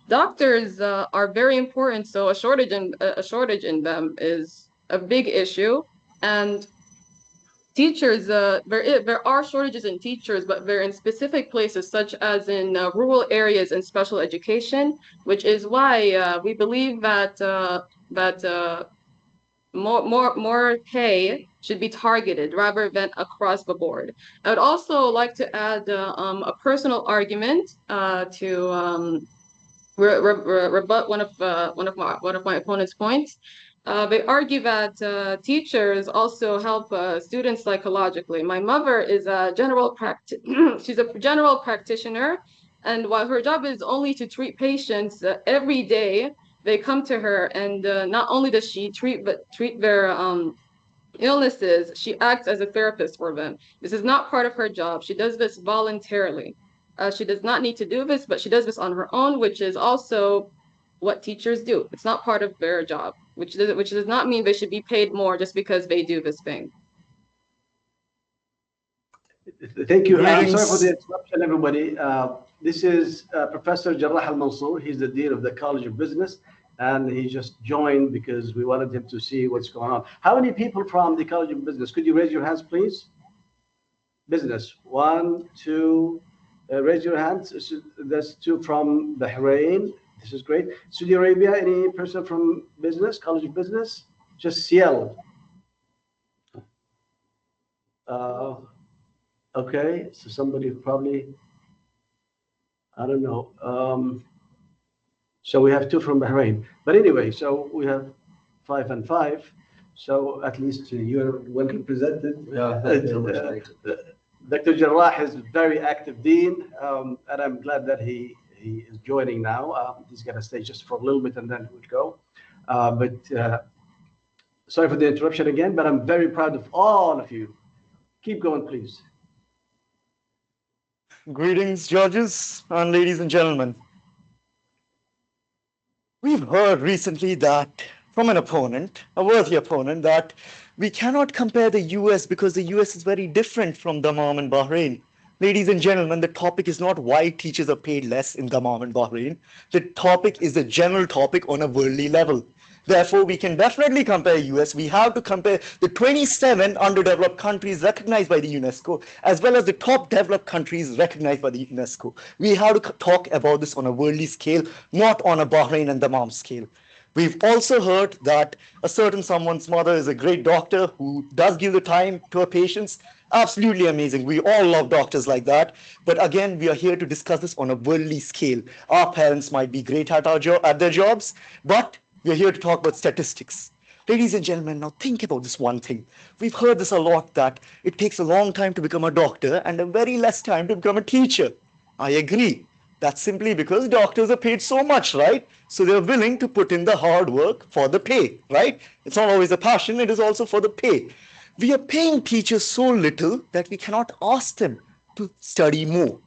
Doctors are very important, so a shortage in them is a big issue. And teachers, there are shortages in teachers, but they're in specific places, such as in rural areas and special education, which is why we believe that more pay should be targeted rather than across the board. I would also like to add a personal argument to rebut one of my opponent's points. They argue that teachers also help students psychologically. My mother is a she's a general practitioner, and while her job is only to treat patients every day, they come to her, and not only does she treat their illnesses, she acts as a therapist for them. This is not part of her job. She does this voluntarily. She does not need to do this, but she does this on her own, which is also what teachers do. It's not part of their job, which does not mean they should be paid more just because they do this thing. Thank you. I'm sorry for the interruption, everybody. This is Professor Jarrah Al-Mansour. He's the Dean of the College of Business, and he just joined because we wanted him to see what's going on. How many people from the College of Business? Could you raise your hands, please? Business. 1, 2. Raise your hands. That's 2 from Bahrain. This is great. Saudi Arabia, any person from business, College of Business? Just yell. Okay, so somebody probably, I don't know. So we have 2 from Bahrain. But anyway, so we have 5 and 5. So at least you're well represented. Yeah, Dr. Jarrah is a very active dean, and I'm glad that he is joining now. He's going to stay just for a little bit and then we'll go. Sorry for the interruption again, but I'm very proud of all of you. Keep going, please. Greetings, judges and ladies and gentlemen. We've heard recently that from an opponent, a worthy opponent, that we cannot compare the US because the US is very different from Dammam and Bahrain. Ladies and gentlemen, the topic is not why teachers are paid less in Dammam and Bahrain. The topic is a general topic on a worldly level. Therefore, we can definitely compare US. We have to compare the 27 underdeveloped countries recognized by the UNESCO, as well as the top developed countries recognized by the UNESCO. We have to talk about this on a worldly scale, not on a Bahrain and Dammam scale. We've also heard that a certain someone's mother is a great doctor who does give the time to her patients. Absolutely amazing. We all love doctors like that. But again, we are here to discuss this on a worldly scale. Our parents might be great at their jobs, but we're here to talk about statistics. Ladies and gentlemen, now think about this one thing. We've heard this a lot, that it takes a long time to become a doctor and a very less time to become a teacher. I agree. That's simply because doctors are paid so much, right? So they're willing to put in the hard work for the pay, right? It's not always a passion, it is also for the pay. We are paying teachers so little that we cannot ask them to study more.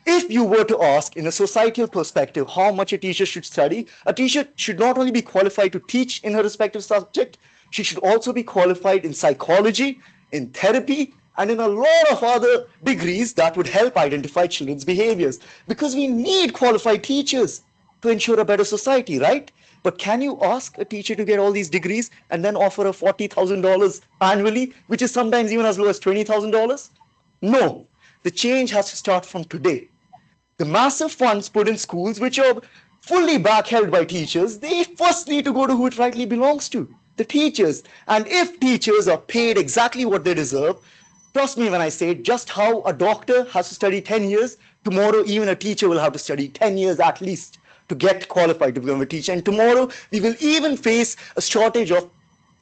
If you were to ask in a societal perspective how much a teacher should study, a teacher should not only be qualified to teach in her respective subject, she should also be qualified in psychology, in therapy, and in a lot of other degrees that would help identify children's behaviors. Because we need qualified teachers to ensure a better society, right? But can you ask a teacher to get all these degrees and then offer a $40,000 annually, which is sometimes even as low as $20,000? No. The change has to start from today. The massive funds put in schools, which are fully backheld by teachers, they first need to go to who it rightly belongs to, the teachers. And if teachers are paid exactly what they deserve, trust me when I say just how a doctor has to study 10 years, tomorrow even a teacher will have to study 10 years at least to get qualified to become a teacher. And tomorrow we will even face a shortage of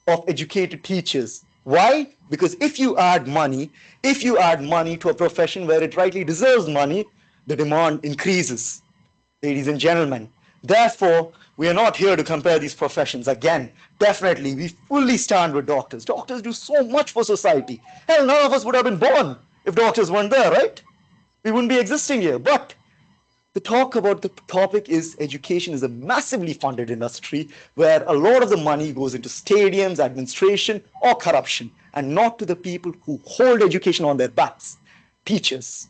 educated teachers. Why? Because if you add money to a profession where it rightly deserves money, the demand increases. Ladies and gentlemen, therefore, we are not here to compare these professions. Again, definitely, we fully stand with doctors. Doctors do so much for society. Hell, none of us would have been born if doctors weren't there, right? We wouldn't be existing here. But the talk about the topic is education is a massively funded industry where a lot of the money goes into stadiums, administration, or corruption, and not to the people who hold education on their backs, teachers.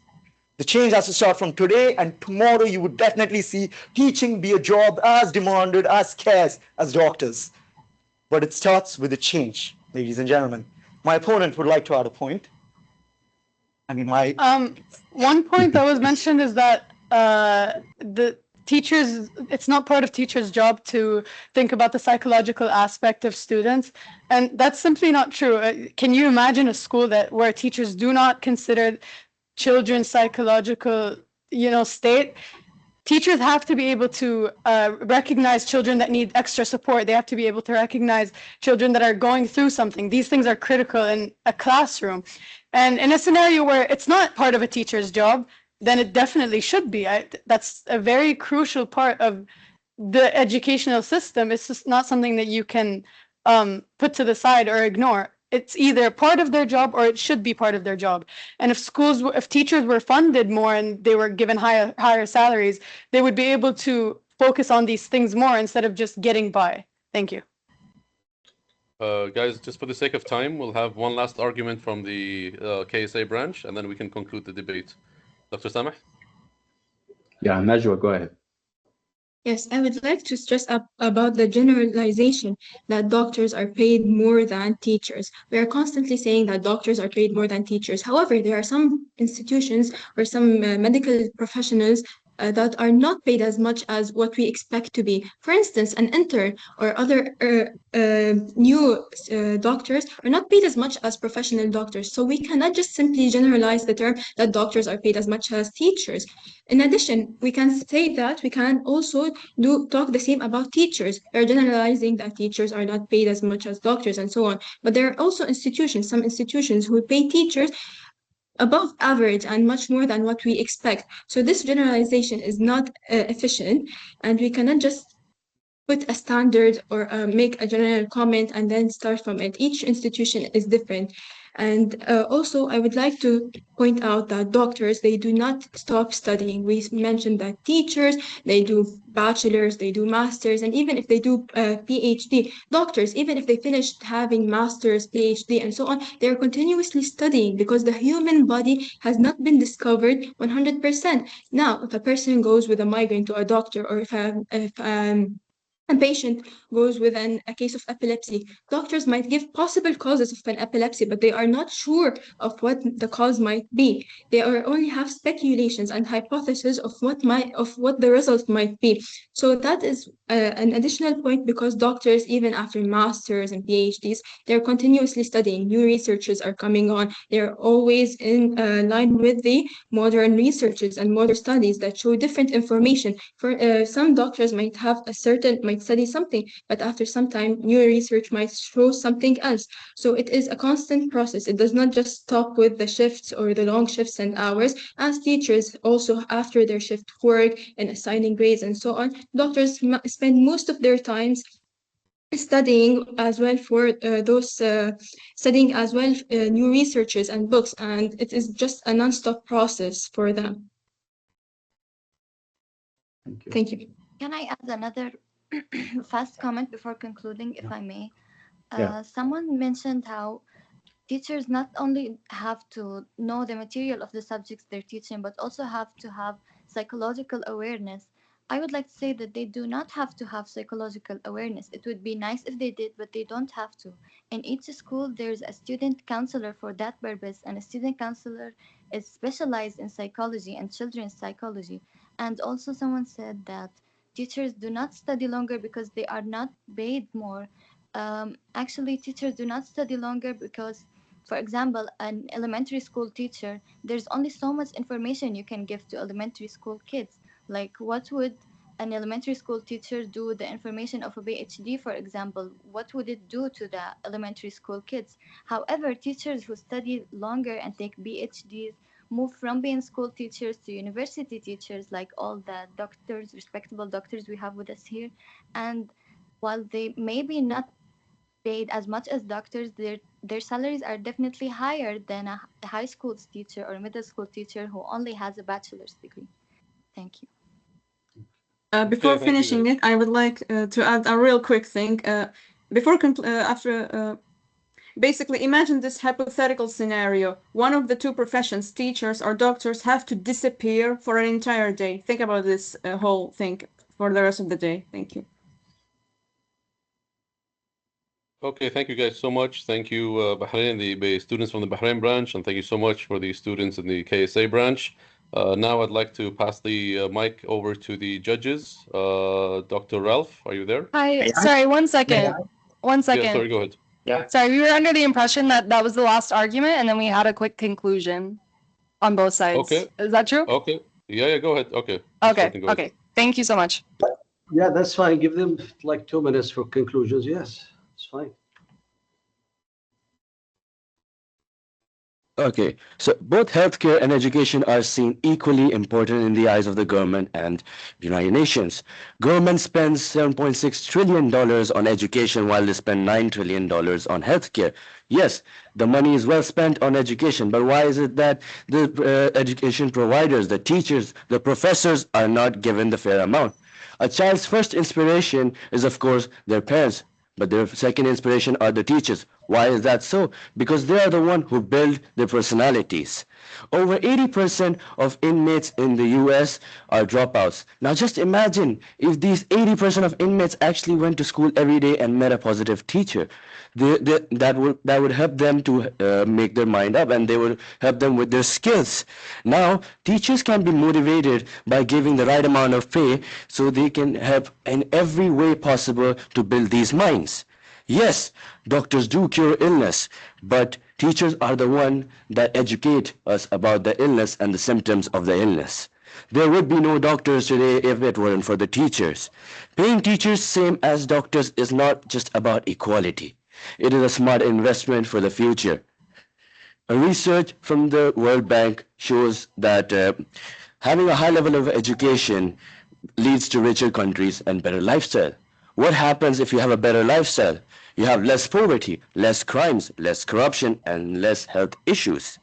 The change has to start from today, and tomorrow you would definitely see teaching be a job as demanded, as scarce as doctors. But it starts with a change, ladies and gentlemen. My opponent would like to add a point. One point that was mentioned is that the teachers, it's not part of teachers' job to think about the psychological aspect of students. And that's simply not true. Can you imagine a school where teachers do not consider children's psychological, state? Teachers have to be able to recognize children that need extra support. They have to be able to recognize children that are going through something. These things are critical in a classroom. And in a scenario where it's not part of a teacher's job, then it definitely should be. That's a very crucial part of the educational system. It's just not something that you can put to the side or ignore. It's either part of their job or it should be part of their job. And if teachers were funded more and they were given higher salaries, they would be able to focus on these things more instead of just getting by. Thank you. Guys, just for the sake of time, we'll have one last argument from the KSA branch, and then we can conclude the debate. Dr. Sameh? Yeah, Najwa, go ahead. Yes, I would like to stress up about the generalization that doctors are paid more than teachers. We are constantly saying that doctors are paid more than teachers. However, there are some institutions or some medical professionals that are not paid as much as what we expect to be. For instance, an intern or other new doctors are not paid as much as professional doctors. So we cannot just simply generalize the term that doctors are paid as much as teachers. In addition, we can say that we can also talk the same about teachers. We're generalizing that teachers are not paid as much as doctors and so on. But there are also some institutions who pay teachers above average and much more than what we expect. So this generalization is not efficient, and we cannot just put a standard or make a general comment and then start from it. Each institution is different. And also, I would like to point out that doctors, they do not stop studying. We mentioned that teachers, they do bachelor's, they do master's, and even if they do PhD, doctors, even if they finished having master's, PhD, and so on, they're continuously studying because the human body has not been discovered 100%. Now, if a person goes with a migraine to a doctor, or if a patient goes with a case of epilepsy, doctors might give possible causes of an epilepsy, but they are not sure of what the cause might be. They only have speculations and hypotheses of what the result might be. So that is an additional point, because doctors, even after masters and PhDs, they're continuously studying. New researchers are coming on. They're always in line with the modern researches and modern studies that show different information. For some doctors might study something, but after some time, new research might show something else. So it is a constant process. It does not just stop with the shifts or the long shifts and hours. As teachers, also after their shift work and assigning grades and so on, doctors spend most of their times studying as well new researches and books, and it is just a non-stop process for them. Thank you. Can I add another fast comment before concluding, if I may? Yeah. Someone mentioned how teachers not only have to know the material of the subjects they're teaching, but also have to have psychological awareness. I would like to say that they do not have to have psychological awareness. It would be nice if they did, but they don't have to. In each school, there's a student counselor for that purpose, and a student counselor is specialized in psychology and children's psychology. And also someone said that teachers do not study longer because they are not paid more. Actually, teachers do not study longer because, for example, an elementary school teacher, there's only so much information you can give to elementary school kids. Like, what would an elementary school teacher do with the information of a PhD, for example? What would it do to the elementary school kids? However, teachers who study longer and take PhDs move from being school teachers to university teachers, like all the doctors, respectable doctors we have with us here. And while they may be not paid as much as doctors, their salaries are definitely higher than a high school teacher or middle school teacher who only has a bachelor's degree. Thank you. Before thank you, finishing guys. it, I would like to add a real quick thing. Basically, imagine this hypothetical scenario. One of the two professions, teachers or doctors, have to disappear for an entire day. Think about this whole thing for the rest of the day. Thank you. Okay, thank you guys so much. Thank you, Bahrain, the students from the Bahrain branch, and thank you so much for the students in the KSA branch. Now I'd like to pass the mic over to the judges. Dr. Ralph, are you there? Hi, sorry, one second. One second. Yeah, sorry, go ahead. Yeah. Sorry, we were under the impression that that was the last argument, and then we had a quick conclusion on both sides. Okay. Is that true? Okay. Yeah, go ahead. Okay. Okay, okay. Thank you so much. Yeah, that's fine. Give them like 2 minutes for conclusions. Yes, it's fine. Okay, so both healthcare and education are seen equally important in the eyes of the government and United Nations. Government spends $7.6 trillion on education while they spend $9 trillion on healthcare. Yes, the money is well spent on education, but why is it that the education providers, the teachers, the professors are not given the fair amount? A child's first inspiration is, of course, their parents, but their second inspiration are the teachers. Why is that so? Because they are the one who build their personalities. Over 80% of inmates in the US are dropouts. Now just imagine if these 80% of inmates actually went to school every day and met a positive teacher. That would help them to make their mind up, and they would help them with their skills. Now, teachers can be motivated by giving the right amount of pay so they can help in every way possible to build these minds. Yes, doctors do cure illness, but teachers are the one that educate us about the illness and the symptoms of the illness. There would be no doctors today if it weren't for the teachers. Paying teachers same as doctors is not just about equality. It is a smart investment for the future. A research from the World Bank shows that having a high level of education leads to richer countries and better lifestyle. What happens if you have a better lifestyle? You have less poverty, less crimes, less corruption, and less health issues.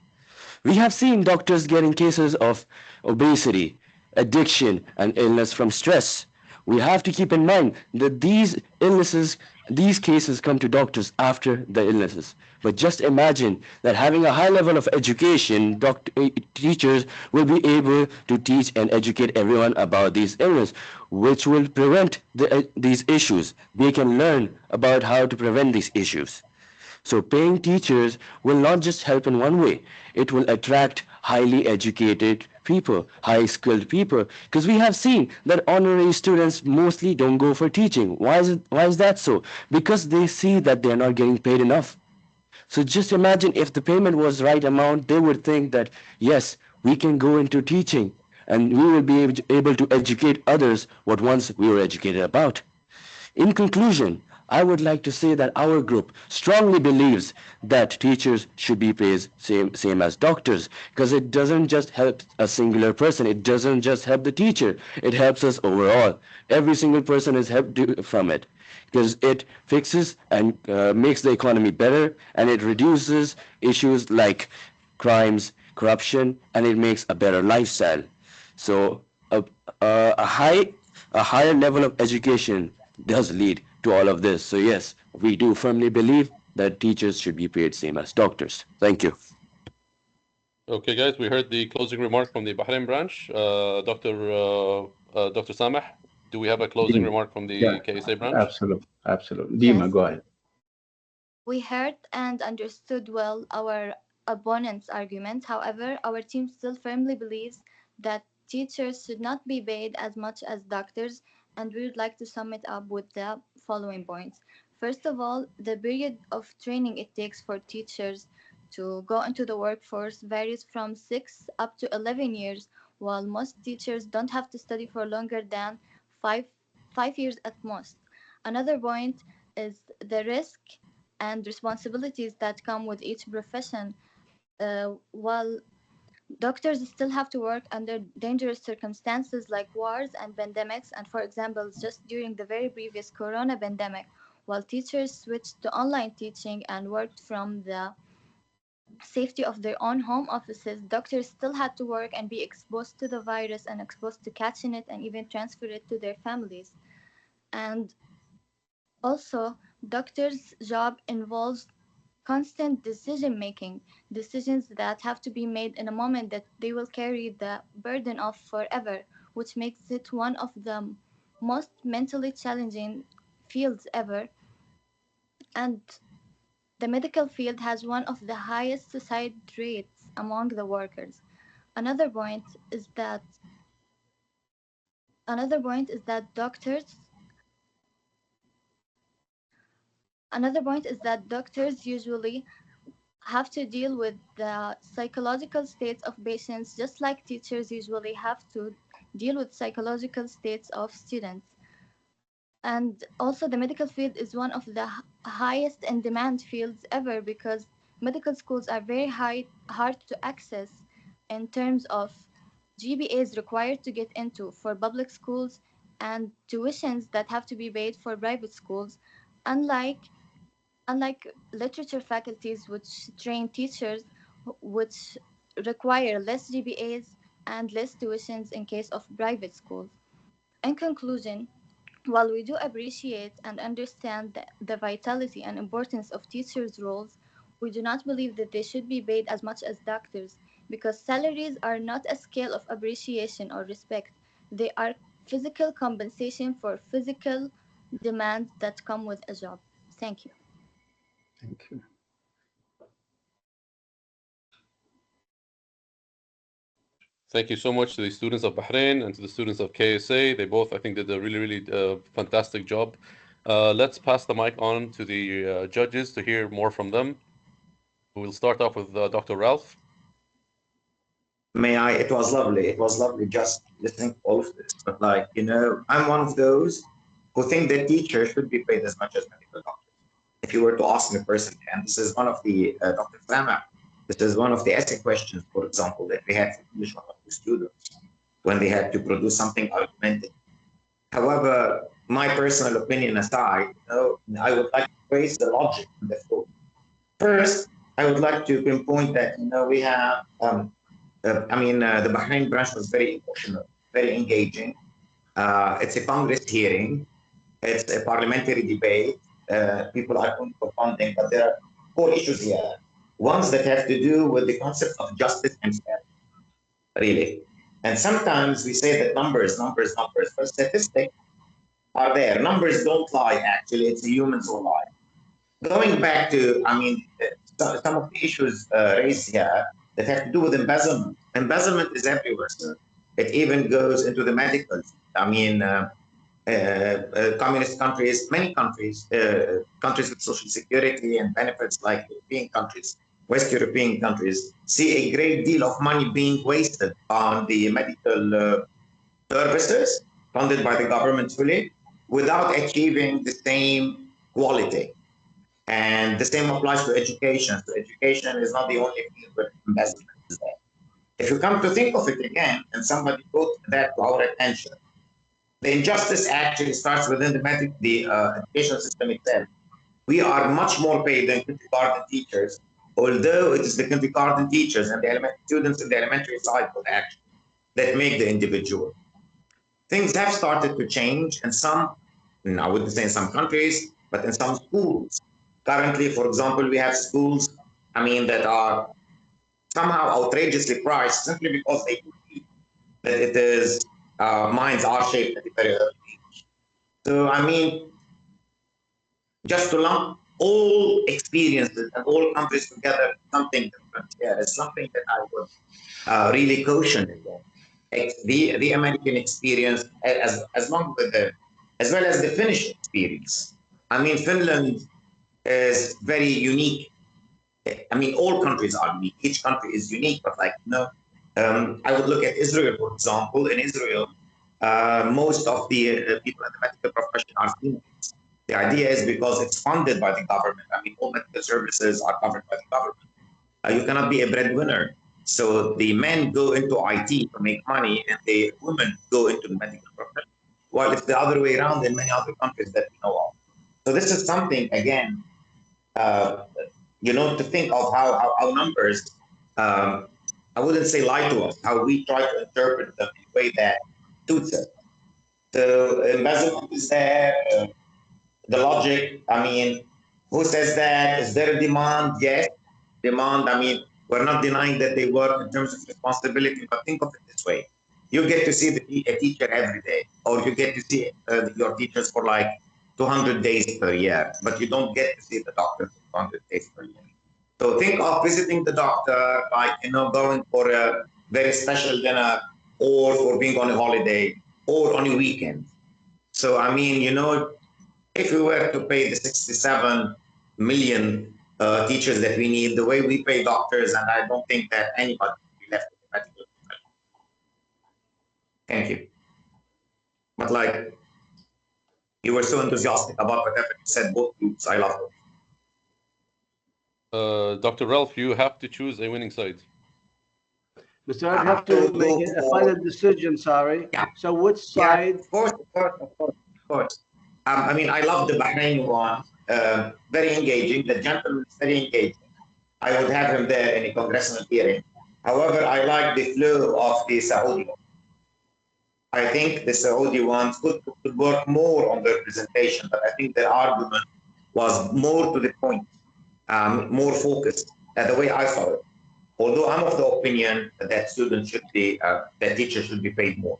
We have seen doctors getting cases of obesity, addiction, and illness from stress. We have to keep in mind that these cases come to doctors after the illnesses. But just imagine that having a high level of education, teachers will be able to teach and educate everyone about these illnesses, which will prevent these issues. They can learn about how to prevent these issues. So paying teachers will not just help in one way. It will attract highly educated people, high skilled people, because we have seen that honorary students mostly don't go for teaching. Why is that so? Because they see that they're not getting paid enough. So just imagine if the payment was right amount, they would think that yes, we can go into teaching and we will be able to educate others what once we were educated about. In conclusion, I would like to say that our group strongly believes that teachers should be paid same as doctors, because it doesn't just help a singular person, it doesn't just help the teacher, it helps us overall. Every single person is helped from it, because it fixes and makes the economy better, and it reduces issues like crimes, corruption, and it makes a better lifestyle. So a higher level of education does lead to all of this. So yes, we do firmly believe that teachers should be paid same as doctors. Thank you. Okay, guys, we heard the closing remark from the Bahrain branch. Dr. Sameh, do we have a closing remark from the KSA branch? Absolutely. Dima, Yes. go ahead. We heard and understood well our opponent's argument. However, our team still firmly believes that teachers should not be paid as much as doctors, and we would like to sum it up with the following points. First of all, the period of training it takes for teachers to go into the workforce varies from 6 up to 11 years, while most teachers don't have to study for longer than 5, 5 years at most. Another point is the risk and responsibilities that come with each profession. While doctors still have to work under dangerous circumstances like wars and pandemics, and for example, just during the very previous corona pandemic, while teachers switched to online teaching and worked from the safety of their own home offices, doctors still had to work and be exposed to the virus and exposed to catching it and even transfer it to their families. And also, doctors' job involves constant decision making, decisions that have to be made in a moment that they will carry the burden of forever, which makes it one of the most mentally challenging fields ever. And the medical field has one of the highest suicide rates among the workers. Another point is that doctors usually have to deal with the psychological states of patients just like teachers usually have to deal with psychological states of students. And also, the medical field is one of the highest in demand fields ever because medical schools are very hard to access in terms of GPAs required to get into for public schools and tuitions that have to be paid for private schools, unlike literature faculties which train teachers which require less GPAs and less tuitions in case of private schools. In conclusion, while we do appreciate and understand the vitality and importance of teachers' roles, we do not believe that they should be paid as much as doctors because salaries are not a scale of appreciation or respect. They are physical compensation for physical demands that come with a job. Thank you. Thank you. Thank you so much to the students of Bahrain and to the students of KSA. They both, I think, did a really fantastic job. Let's pass the mic on to the judges to hear more from them. We'll start off with Dr. Ralph. May I? It was lovely. It was lovely just listening to all of this. But like, I'm one of those who think that teachers should be paid as much as medical doctors. If you were to ask me personally, and this is one of the Dr. Sama, this is one of the essay questions, for example, that we had for English students when they had to produce something argumentative. However, my personal opinion aside, I would like to praise the logic in the thought. First, I would like to pinpoint that we have the Bahrain branch was very emotional, very engaging. It's a Congress hearing. It's a parliamentary debate. People are going for funding, but there are four issues here. Ones that have to do with the concept of justice and fairness, really. And sometimes we say that numbers, but statistics are there. Numbers don't lie, actually. It's the humans who lie. Going back to, some of the issues raised here that have to do with embezzlement. Embezzlement is everywhere, sir. It even goes into the medical. Communist countries, many countries, countries with social security and benefits like European countries, West European countries, see a great deal of money being wasted on the medical services funded by the government fully without achieving the same quality. And the same applies to education. So education is not the only field where investment is there. If you come to think of it again, and somebody brought that to our attention, the injustice actually starts within the education system itself. We are much more paid than kindergarten teachers, although it is the kindergarten teachers and the elementary students in the elementary cycle actually that make the individual. Things have started to change in some, I wouldn't say in some countries, but in some schools. Currently, for example, we have schools, that are somehow outrageously priced simply because they believe that it is minds are shaped at a very early age. So, just to lump all experiences and all countries together, something different here is something that I would really caution again. The American experience, as well as the Finnish experience. Finland is very unique. All countries are unique. Each country is unique, but I would look at Israel, for example. In Israel, most of the people in the medical profession are females. The idea is because it's funded by the government. All medical services are covered by the government. You cannot be a breadwinner. So the men go into IT to make money, and the women go into the medical profession. While it's the other way around in many other countries that we know of. So this is something, again, to think of how numbers, I wouldn't say lie to us, how we try to interpret them in a way that suits us. So embezzlement is there, the logic, who says that? Is there a demand? Yes, demand. We're not denying that they work in terms of responsibility, but think of it this way. You get to see a teacher every day, or you get to see your teachers for like 200 days per year, but you don't get to see the doctor for 200 days per year. So think of visiting the doctor, going for very special dinner or for being on a holiday or on a weekend. So, I mean, you know, if we were to pay the 67 million teachers that we need, the way we pay doctors, and I don't think that anybody would be left with a medical profession. Thank you. But like, you were so enthusiastic about whatever you said, both groups. I love it. Dr. Ralph, you have to choose a winning side. Mr. I have to make a final decision, sorry. Yeah. So which side? Yeah, of course. I mean, I love the Bahrain one, very engaging. The gentleman is very engaging. I would have him there in a congressional hearing. However, I like the flow of the Saudi one. I think the Saudi ones could work more on their presentation, but I think their argument was more to the point, more focused, the way I saw it. Although I'm of the opinion that students should be, that teachers should be paid more.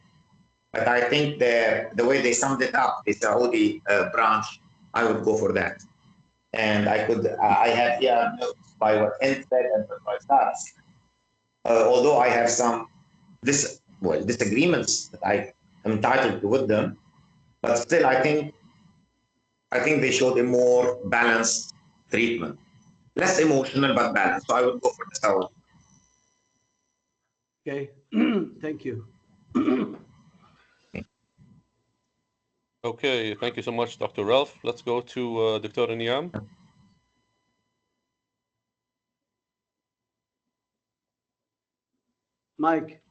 But I think the way they summed it up, the Saudi branch, I would go for that. And I have here notes by what Ent said and what Sarah said. Although I have some disagreements that I am entitled to with them, but still I think they showed a more balanced treatment. Less emotional, but balanced. So I would go for the Saudi. Okay, thank you. Okay, thank you so much, Dr. Ralph. Let's go to Dr. Niam. Mike,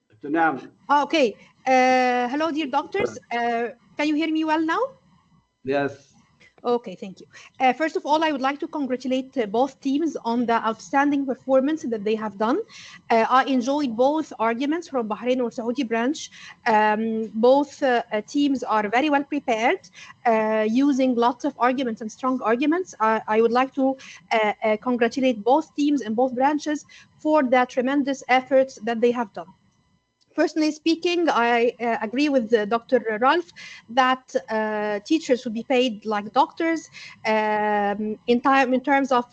Dr. Niam. Okay. Hello, dear doctors. Can you hear me well now? Yes. Okay, thank you. First of all, I would like to congratulate both teams on the outstanding performance that they have done. I enjoyed both arguments from Bahrain or Saudi branch. Both teams are very well prepared, using lots of arguments and strong arguments. I would like to congratulate both teams and both branches for the tremendous efforts that they have done. Personally speaking, I agree with Dr. Ralph that teachers should be paid like doctors in terms of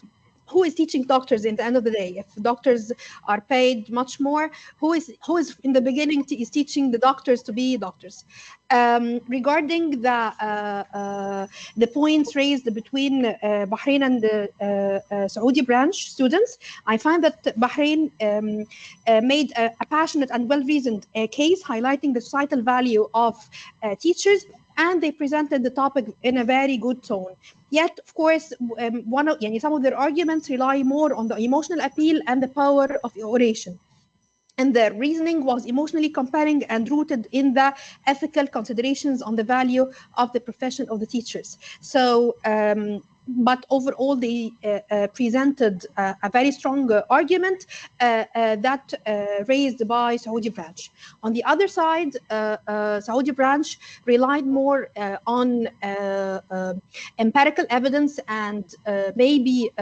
who is teaching doctors in the end of the day. If doctors are paid much more, who is in the beginning is teaching the doctors to be doctors? Regarding the points raised between Bahrain and the Saudi branch students, I find that Bahrain made a passionate and well-reasoned case highlighting the societal value of teachers, and they presented the topic in a very good tone. Yet, of course, some of their arguments rely more on the emotional appeal and the power of oration. And their reasoning was emotionally compelling and rooted in the ethical considerations on the value of the profession of the teachers. So, but overall, they presented a very strong argument that raised by Saudi branch. On the other side, Saudi branch relied more on empirical evidence and maybe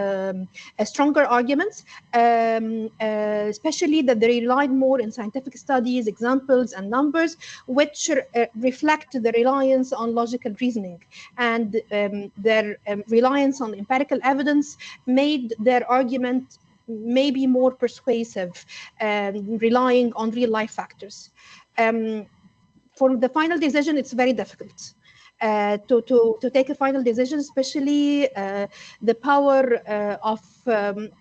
stronger arguments, especially that they relied more in scientific studies, examples, and numbers, which reflect the reliance on logical reasoning. And their reliance on empirical evidence made their argument maybe more persuasive, relying on real life factors. For the final decision, it's very difficult. To take a final decision, especially the power of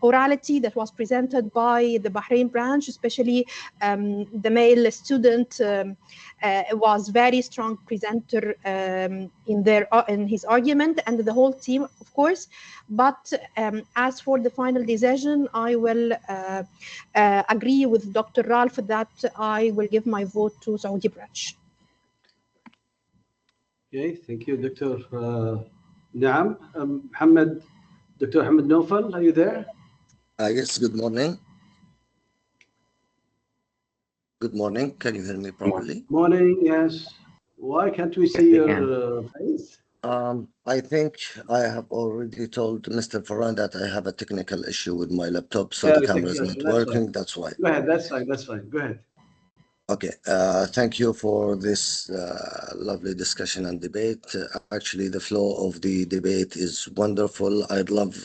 orality that was presented by the Bahrain branch, especially the male student was very strong presenter in his argument, and the whole team, of course. But as for the final decision, I will agree with Dr. Ralph that I will give my vote to Saudi branch. Okay, thank you, Dr. Naam. Dr. Mohammed Naufal, are you there? Yes, good morning. Good morning. Can you hear me properly? Morning, yes. Why can't we see your face? I think I have already told Mr. Farhan that I have a technical issue with my laptop, so the camera is not working. That's why. Go ahead, that's fine, that's fine. Go ahead. Okay, thank you for this lovely discussion and debate. Actually, the flow of the debate is wonderful. I'd love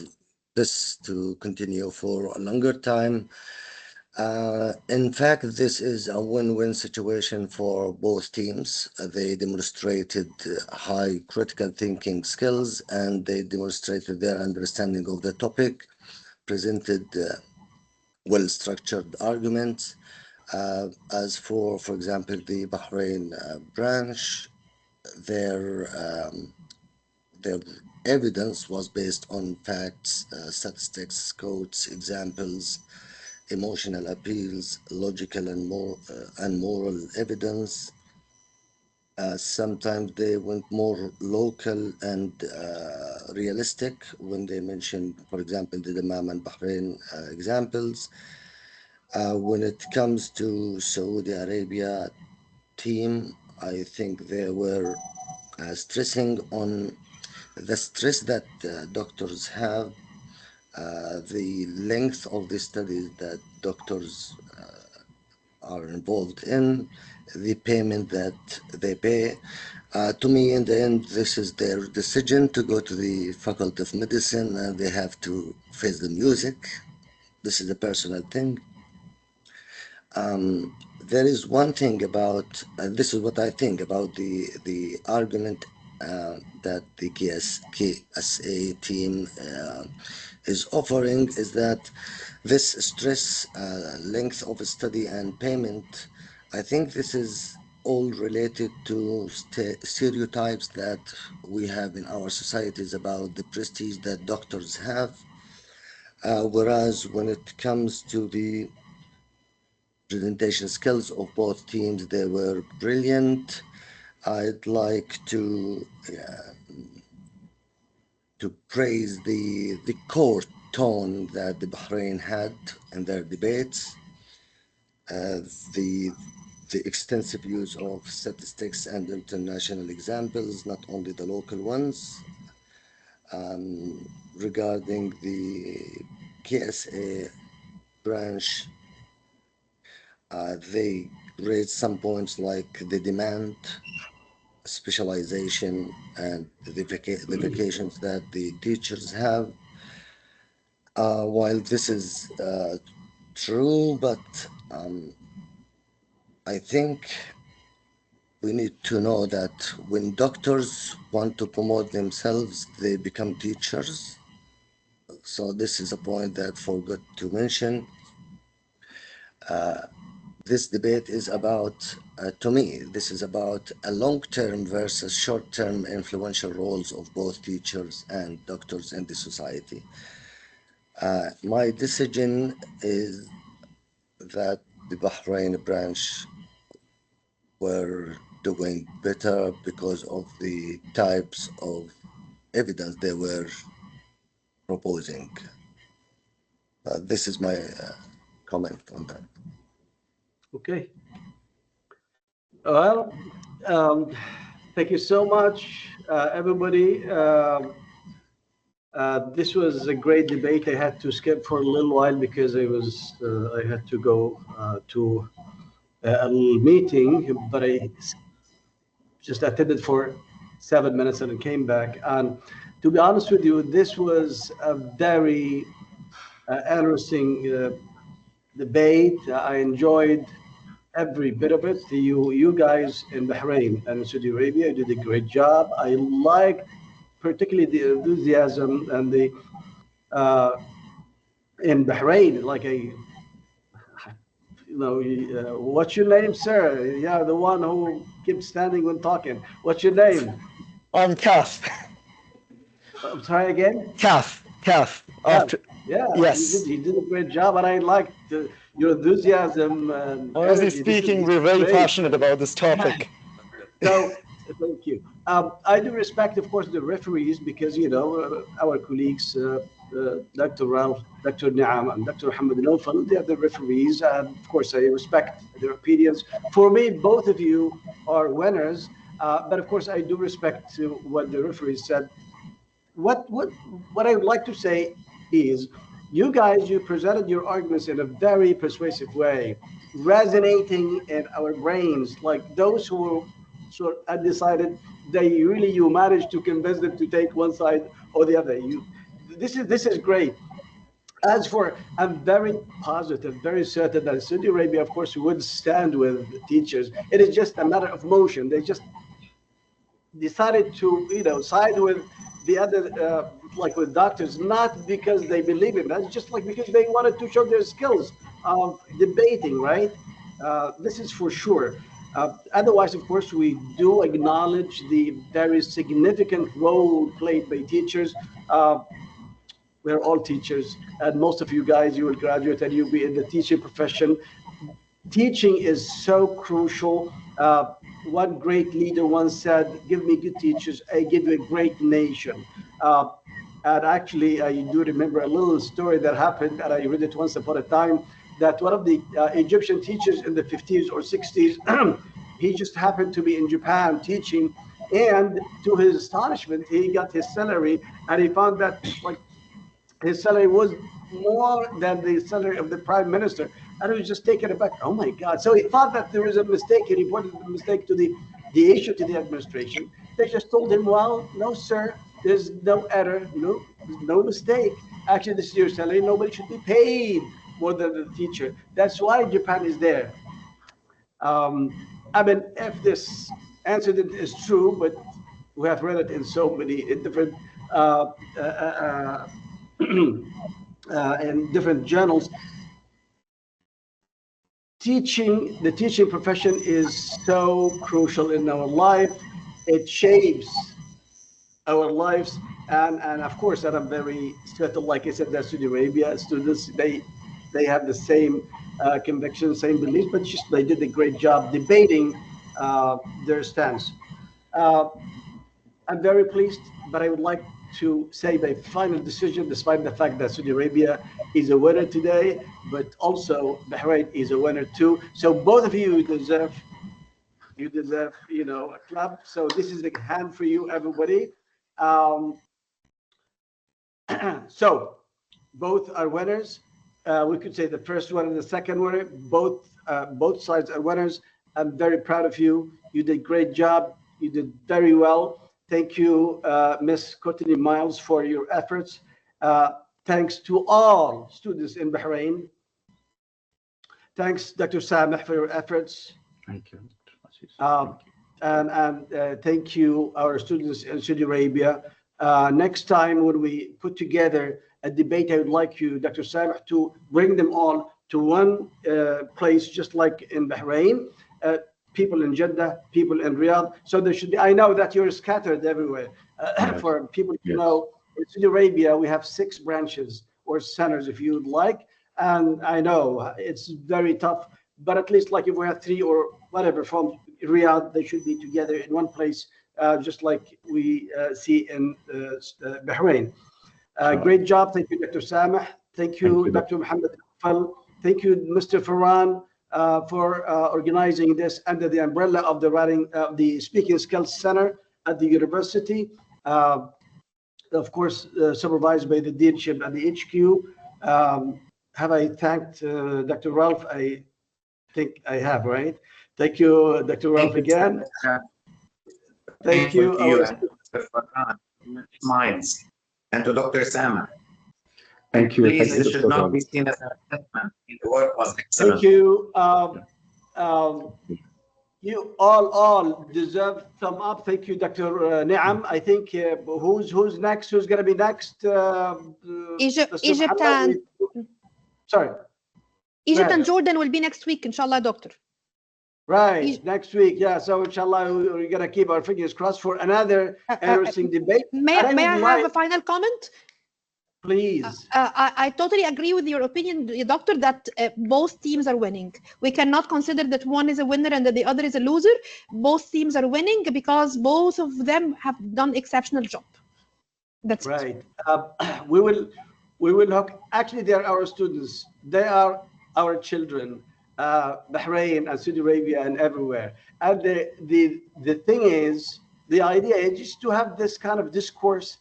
this to continue for a longer time. In fact, this is a win-win situation for both teams. They demonstrated high critical thinking skills, and they demonstrated their understanding of the topic, presented well-structured arguments. As for example, the Bahrain branch, their evidence was based on facts, statistics, quotes, examples, emotional appeals, logical and moral evidence. Sometimes they went more local and realistic when they mentioned, for example, the Dammam and Bahrain examples. When it comes to Saudi Arabia team, I think they were stressing on the stress that doctors have, the length of the studies that doctors are involved in, the payment that they pay. To me, in the end, this is their decision to go to the Faculty of Medicine, and they have to face the music. This is a personal thing. There is one thing about, this is what I think about the argument that the KSA team is offering, is that this stress, length of study and payment, I think this is all related to stereotypes that we have in our societies about the prestige that doctors have. Whereas when it comes to the presentation skills of both teams, they were brilliant. I'd like to praise the core tone that the Bahrain had in their debates, the extensive use of statistics and international examples, not only the local ones. Regarding the KSA branch, they raised some points like the demand, specialization, and the vacations that the teachers have. While this is true, but I think we need to know that when doctors want to promote themselves, they become teachers. So this is a point that I forgot to mention. This debate is about, to me, this is about a long-term versus short-term influential roles of both teachers and doctors in the society. My decision is that the Bahrain branch were doing better because of the types of evidence they were proposing. This is my comment on that. Okay. Well, thank you so much, everybody. This was a great debate. I had to skip for a little while because I had to go to a little meeting, but I just attended for 7 minutes and then came back. And to be honest with you, this was a very interesting debate. I enjoyed every bit of it. You guys in Bahrain and Saudi Arabia did a great job. I like particularly the enthusiasm and the in Bahrain, like what's your name, sir? Yeah, the one who keeps standing when talking. What's your name? I'm Kaf. I'm sorry again. Kaf. After, yeah, yes. He did a great job, and I liked your enthusiasm. And honestly speaking, we're very passionate about this topic. So, thank you. I do respect, of course, the referees because, our colleagues, Dr. Ralph, Dr. Niam, and Dr. Muhammad Naufal, they are the referees. And, of course, I respect their opinions. For me, both of you are winners. But, of course, I do respect what the referees said. What I would like to say is, you guys, you presented your arguments in a very persuasive way, resonating in our brains, like those who sort of undecided, you managed to convince them to take one side or the other. This is great. As for, I'm very positive, very certain that Saudi Arabia, of course, would stand with teachers. It is just a matter of motion. They just decided to, side with the other, like with doctors, not because they believe in that, just like because they wanted to show their skills of debating, right? This is for sure. Otherwise, of course, we do acknowledge the very significant role played by teachers. We're all teachers, and most of you guys, you will graduate and you'll be in the teaching profession. Teaching is so crucial. One great leader once said, "Give me good teachers, I give you a great nation." And actually, I do remember a little story that happened, and I read it once upon a time, that one of the Egyptian teachers in the 50s or 60s, he just happened to be in Japan teaching, and to his astonishment, he got his salary, and he found that like his salary was more than the salary of the prime minister, and he was just taken aback. Oh my God! So he thought that there was a mistake. He reported the mistake to the issue to the administration. They just told him, "Well, no, sir, there's no error, no mistake. Actually, this is your salary. Nobody should be paid more than the teacher." That's why Japan is there. I mean, if this answer is true, but we have read it in so many different in different journals. The teaching profession is so crucial in our life. It shapes our lives, and of course, that I'm very certain, like I said, that Saudi Arabia students, they have the same conviction, same beliefs, but just they did a great job debating their stance. I'm very pleased, but I would like to say my final decision, despite the fact that Saudi Arabia is a winner today, but also Bahrain is a winner too. So both of you deserve, a clap. So this is a hand for you, everybody. So both are winners. We could say the first one and the second winner. Both sides are winners. I'm very proud of you. You did a great job. You did very well. Thank you, Ms. Courtney Miles, for your efforts. Thanks to all students in Bahrain. Thanks, Dr. Sameh, for your efforts. Thank you. And thank you, our students in Saudi Arabia. Next time when we put together a debate, I would like you, Dr. Sameh, to bring them all to one place, just like in Bahrain. People in Jeddah, people in Riyadh. So there should be, I know that you're scattered everywhere. For people to know, in Saudi Arabia, we have 6 branches or centers, if you would like. And I know it's very tough, but at least like if we have 3 or whatever from Riyadh, they should be together in one place, just like we see in Bahrain. Great job. Thank you, Dr. Sameh. Thank you, Dr. Mohammed. Thank you, Mr. Farhan, for organizing this under the umbrella of the Speaking Skills Center at the university. Of course, supervised by the deanship and the HQ. Have I thanked Dr. Ralph? I think I have, right? Thank you, Dr. Ralph, again. Thank you. Minds. And to Dr. Sama. Thank you. Please, this should not be seen as an assessment. The work was excellent. Thank you. You all deserve thumb up. Thank you, Dr. Niam. I think who's next? Who's going to be next? Egypt and sorry. Egypt and Jordan will be next week, inshallah, Doctor. Right, next week. Yeah, so inshallah, we're going to keep our fingers crossed for another interesting debate. May I have a final comment? Please. I totally agree with your opinion, Doctor, that both teams are winning. We cannot consider that one is a winner and that the other is a loser. Both teams are winning because both of them have done exceptional job. That's right. We will look. Actually, they are our students. They are our children. Bahrain and Saudi Arabia and everywhere. And the thing is, the idea is just to have this kind of discourse,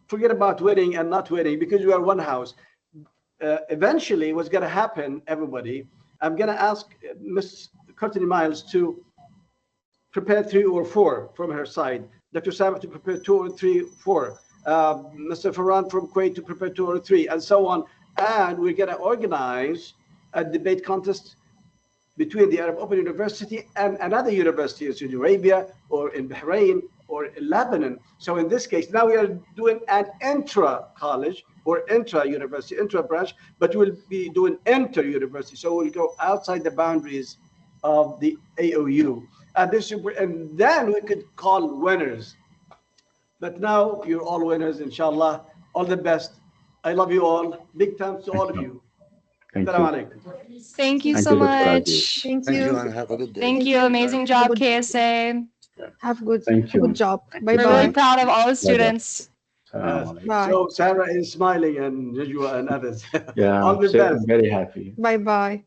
forget about winning and not winning, because we are one house. Eventually, what's going to happen, everybody, I'm going to ask Ms. Courtney Miles to prepare 3 or 4 from her side. Dr. Sameh to prepare 2 or 3, 4. Mr. Farhan from Kuwait to prepare 203, and so on. And we're going to organize a debate contest between the Arab Open University and another university in Saudi Arabia or in Bahrain or in Lebanon. So in this case, now we are doing an intra-college or intra-university, intra-branch, but we'll be doing inter-university. So we'll go outside the boundaries of the AOU. And then we could call winners. But now you're all winners, inshallah. All the best. I love you all. Big thanks to all of you. Thank Assalamu you. alaikum. Thank you Thank so you, Dr. much. Aziz. Thank Thank you you. and have a good day. Thank you. Amazing job, KSA. Have good, Thank you. good job. Bye We're really bye. proud of all the students. Assalamu alaikum. Bye. So Sarah is smiling and Najwa and others. Yeah, All the so best. very happy. Bye bye.